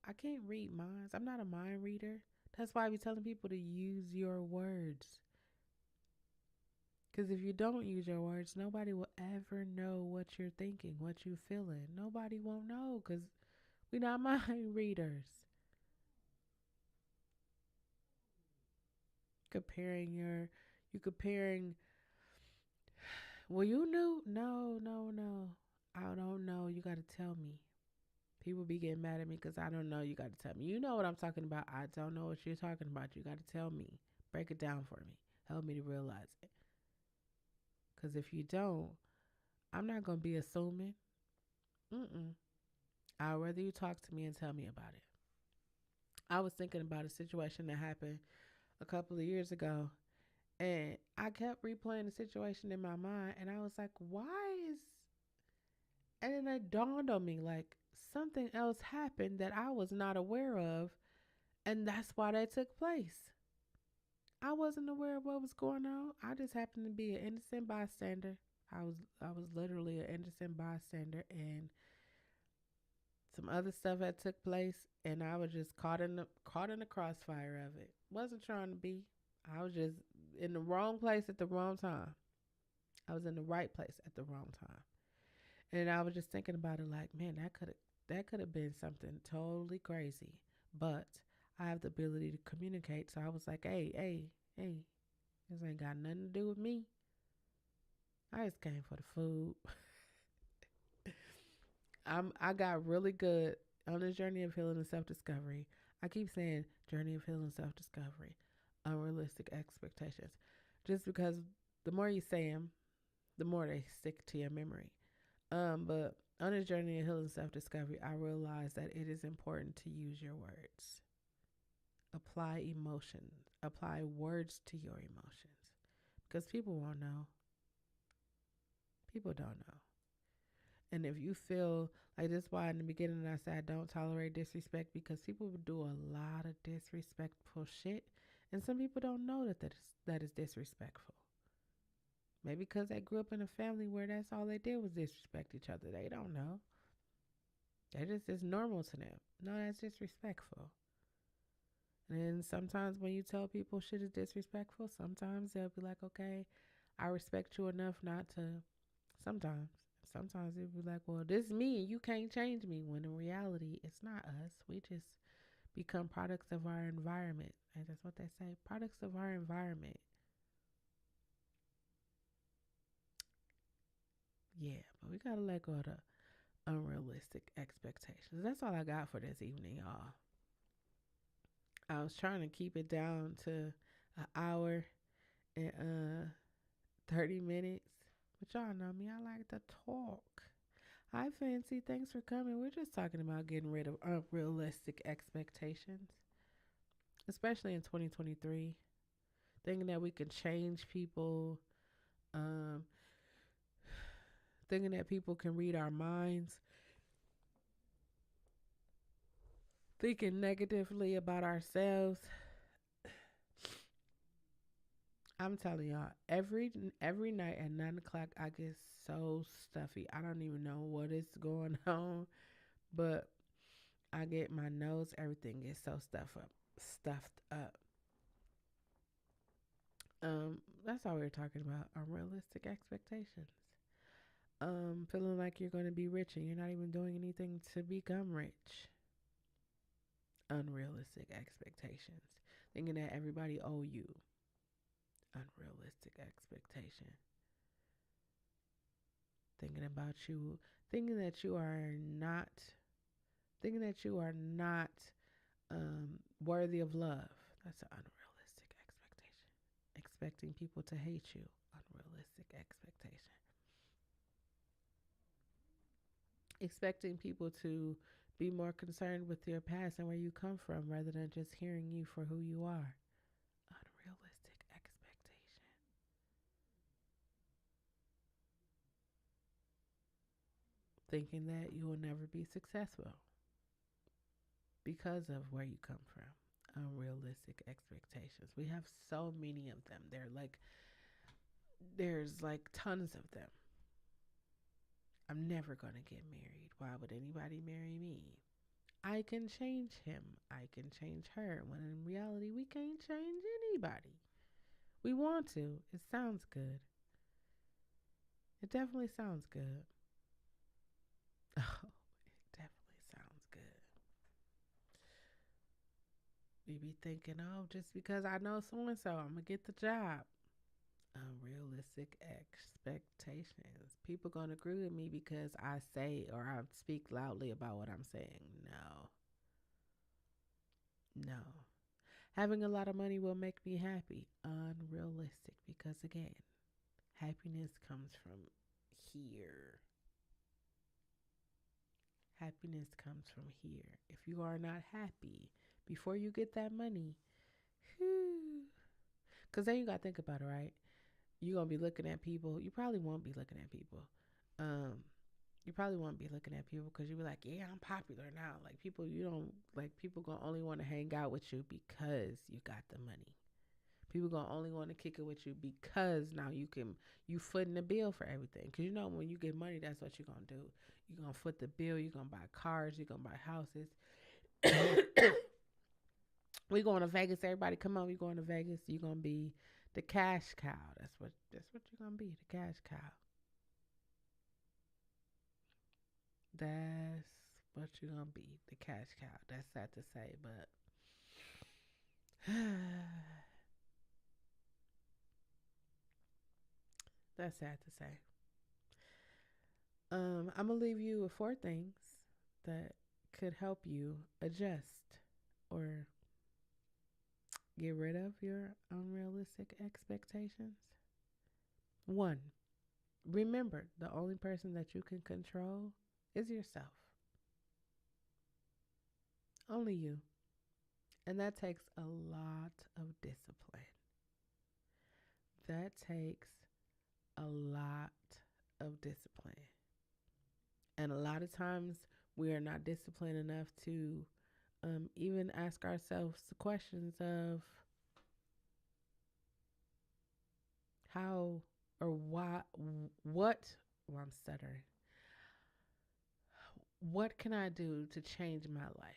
I can't read minds. I'm not a mind reader. That's why I be telling people to use your words. Because if you don't use your words, nobody will ever know what you're thinking, what you're feeling. Nobody won't know because we're not mind readers. You comparing, well, you knew? No, no, no. I don't know. You got to tell me. People be getting mad at me because I don't know. You got to tell me. You know what I'm talking about. I don't know what you're talking about. You got to tell me. Break it down for me. Help me to realize it. Because if you don't, I'm not going to be assuming. Mm-mm. I'd rather you talk to me and tell me about it. I was thinking about a situation that happened a couple of years ago, and I kept replaying the situation in my mind, and I was like, why is. And then it dawned on me like something else happened that I was not aware of, and that's why that took place. I wasn't aware of what was going on. I just happened to be an innocent bystander. I was literally an innocent bystander, and some other stuff had took place, and I was just caught in the crossfire of it. Wasn't trying to be. I was just in the wrong place at the wrong time. I was in the right place at the wrong time, and I was just thinking about it like, man, that could have been something totally crazy, but I have the ability to communicate. So I was like, hey, hey, hey, this ain't got nothing to do with me. I just came for the food. I got really good on this journey of healing and self discovery. I keep saying journey of healing, self discovery, unrealistic expectations, just because the more you say them, the more they stick to your memory. But on this journey of healing, self discovery, I realized that it is important to use your words. Apply emotions. Apply words to your emotions, because people won't know. People don't know. And if you feel like that's why in the beginning I said I don't tolerate disrespect, because people do a lot of disrespectful shit, and some people don't know that is disrespectful. Maybe because they grew up in a family where that's all they did was disrespect each other. They don't know. That just is normal to them. No, that's disrespectful. And then sometimes when you tell people shit is disrespectful, sometimes they'll be like, okay, I respect you enough not to. Sometimes. Sometimes they'll be like, well, this is me and you can't change me. When in reality, it's not us. We just become products of our environment. And that's what they say, products of our environment. Yeah, but we gotta let go of the unrealistic expectations. That's all I got for this evening, y'all. I was trying to keep it down to an hour and 30 minutes. But y'all know me, I like to talk. Hi, Fancy. Thanks for coming. We're just talking about getting rid of unrealistic expectations, especially in 2023. Thinking that we can change people, um, thinking that people can read our minds, thinking negatively about ourselves. I'm telling y'all, every night at 9 o'clock, I get so stuffy. I don't even know what is going on, but I get my nose, everything gets so stuffed up. That's all we were talking about. Unrealistic expectations. Feeling like you're going to be rich and you're not even doing anything to become rich. Unrealistic expectations. Thinking that everybody owe you. Unrealistic expectation. Thinking about you, thinking that you are not, thinking that you are not worthy of love. That's an unrealistic expectation. Expecting people to hate you. Unrealistic expectation. Expecting people to be more concerned with your past and where you come from rather than just hearing you for who you are. Unrealistic expectation. Thinking that you will never be successful because of where you come from. Unrealistic expectations. We have so many of them. There's like tons of them. I'm never going to get married. Why would anybody marry me? I can change him. I can change her. When in reality, we can't change anybody. We want to. It sounds good. It definitely sounds good. Oh, it definitely sounds good. We be thinking, oh, just because I know so and so, I'm going to get the job. Unrealistic expectations. People gonna agree with me because I say or I speak loudly about what I'm saying. No, no. Having a lot of money will make me happy. Unrealistic because again, happiness comes from here. Happiness comes from here. If you are not happy before you get that money, whew, because then you gotta think about it, right? You're gonna be looking at people. You probably won't be looking at people. Um, you probably won't be looking at people because you be like, yeah, I'm popular now. Like people, you don't like people gonna only want to hang out with you because you got the money. People gonna only want to kick it with you because now you footing the bill for everything. Because you know when you get money, that's what you're gonna do. You're gonna foot the bill. You're gonna buy cars. You're gonna buy houses. We going to Vegas. Everybody, come on. We going to Vegas. You're gonna be the cash cow. That's what you're gonna be. The cash cow. That's what you're gonna be. The cash cow. That's sad to say, but that's sad to say. I'm gonna leave you with four things that could help you adjust or get rid of your unrealistic expectations. One, remember the only person that you can control is yourself. Only you. And that takes a lot of discipline. That takes a lot of discipline. And a lot of times we are not disciplined enough to even ask ourselves the questions of how or why, what, well, I'm stuttering. What can I do to change my life?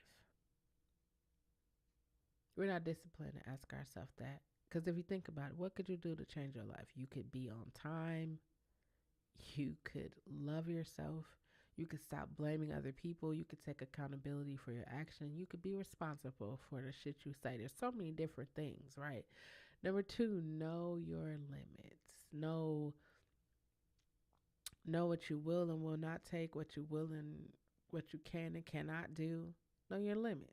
We're not disciplined to ask ourselves that. Because if you think about it, what could you do to change your life? You could be on time. You could love yourself. You could stop blaming other people. You could take accountability for your action. You could be responsible for the shit you say. There's so many different things, right? Number two, know your limits. Know what you will and will not take, what you will and what you can and cannot do. Know your limits.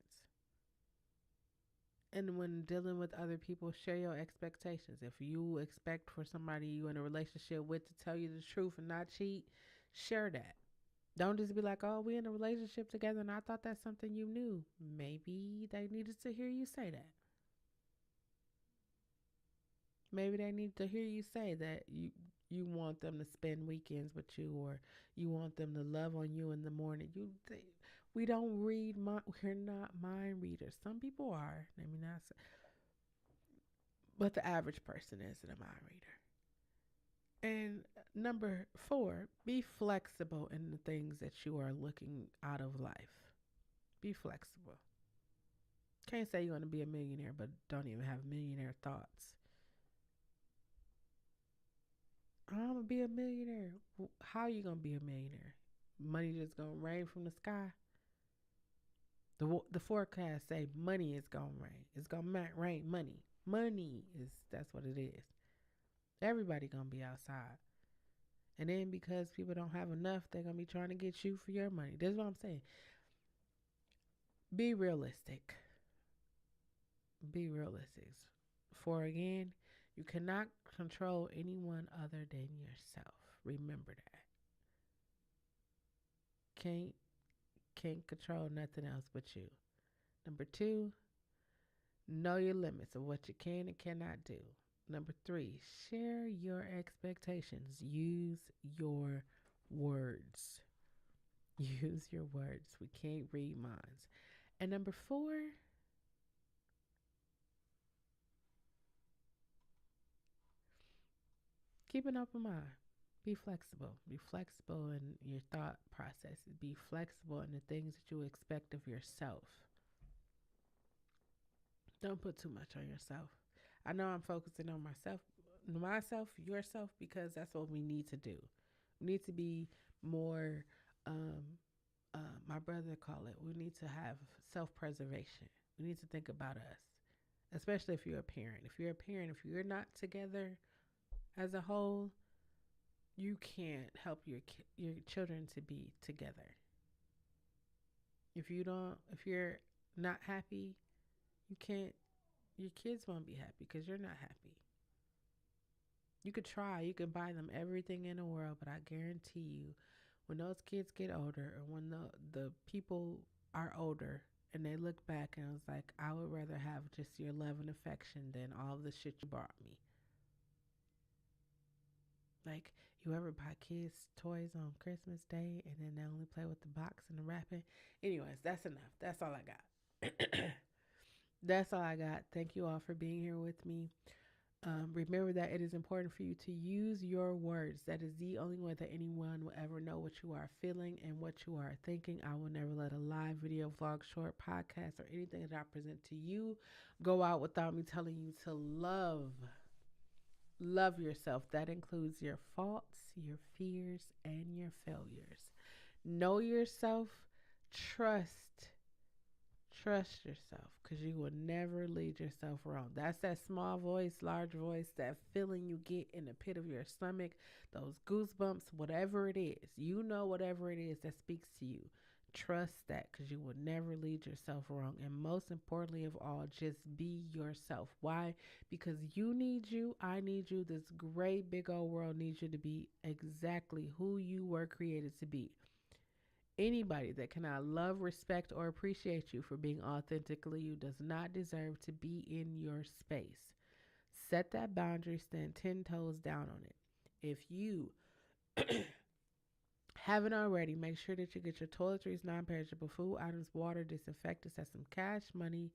And when dealing with other people, share your expectations. If you expect for somebody you in a relationship with to tell you the truth and not cheat, share that. Don't just be like, oh, we in a relationship together and I thought that's something you knew. Maybe they needed to hear you say that. Maybe they need to hear you say that you want them to spend weekends with you, or you want them to love on you in the morning. We don't read. We're not mind readers. Some people are. Let me not say, but the average person isn't a mind reader. And number four, be flexible in the things that you are looking out of life. Be flexible. Can't say you want to be a millionaire, but don't even have millionaire thoughts. I'm gonna be a millionaire. How you gonna be a millionaire? Money just gonna rain from the sky. The forecast say money is gonna rain. It's gonna rain money. Money is That's what it is. Everybody gonna be outside, and then because people don't have enough, they're gonna be trying to get you for your money. That's what I'm saying. Be realistic. Be realistic. For again, you cannot control anyone other than yourself. Remember that. Can't can't control nothing else but you. Number two, know your limits of what you can and cannot do. Number three, share your expectations. Use your words. Use your words. We can't read minds. And number four, keep an open mind. Be flexible. Be flexible in your thought processes. Be flexible in the things that you expect of yourself. Don't put too much on yourself. I know I'm focusing on yourself, because that's what we need to do. We need to be more, um, my brother call it, we need to have self-preservation. We need to think about us, especially if you're a parent. If you're not together as a whole, you can't help your children to be together. If you're not happy, you can't. Your kids won't be happy because you're not happy. You could try. You could buy them everything in the world, but I guarantee you, when those kids get older, or when the people are older, and they look back and it's like, I would rather have just your love and affection than all the shit you bought me. Like, you ever buy kids toys on Christmas Day and then they only play with the box and the wrapping? Anyways, that's enough. That's all I got. That's all I got. Thank you all for being here with me. Remember that it is important for you to use your words. That is the only way that anyone will ever know what you are feeling and what you are thinking. I will never let a live video, vlog, short, podcast, or anything that I present to you go out without me telling you to love yourself. That includes your faults, your fears, and your failures. Know yourself. Trust Trust yourself, because you will never lead yourself wrong. That's that small voice, large voice, that feeling you get in the pit of your stomach, those goosebumps, whatever it is. You know whatever it is that speaks to you. Trust that, because you will never lead yourself wrong. And most importantly of all, just be yourself. Why? Because you need you. I need you. This great big old world needs you to be exactly who you were created to be. Anybody that cannot love, respect, or appreciate you for being authentically you does not deserve to be in your space. Set that boundary, stand 10 toes down on it. If you haven't already, make sure that you get your toiletries, non-perishable food items, water, disinfectants, set some cash money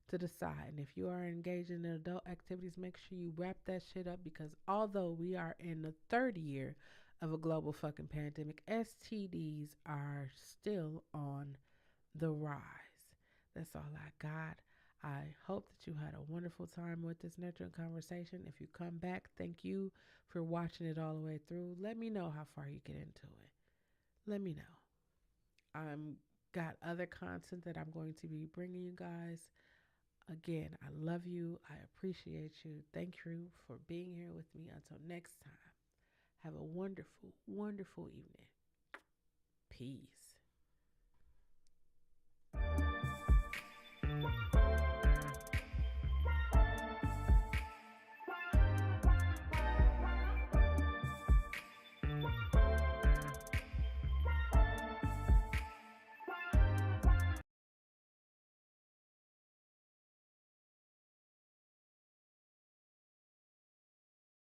to the side. And if you are engaged in adult activities, make sure you wrap that shit up, because although we are in the third year of a global fucking pandemic, STDs are still on the rise. That's all I got. I hope that you had a wonderful time with this nurturing conversation. If you come back, thank you for watching it all the way through. Let me know how far you get into it. Let me know. I'm got other content that I'm going to be bringing you guys. Again, I love you. I appreciate you. Thank you for being here with me. Until next time, have a wonderful, wonderful evening. Peace.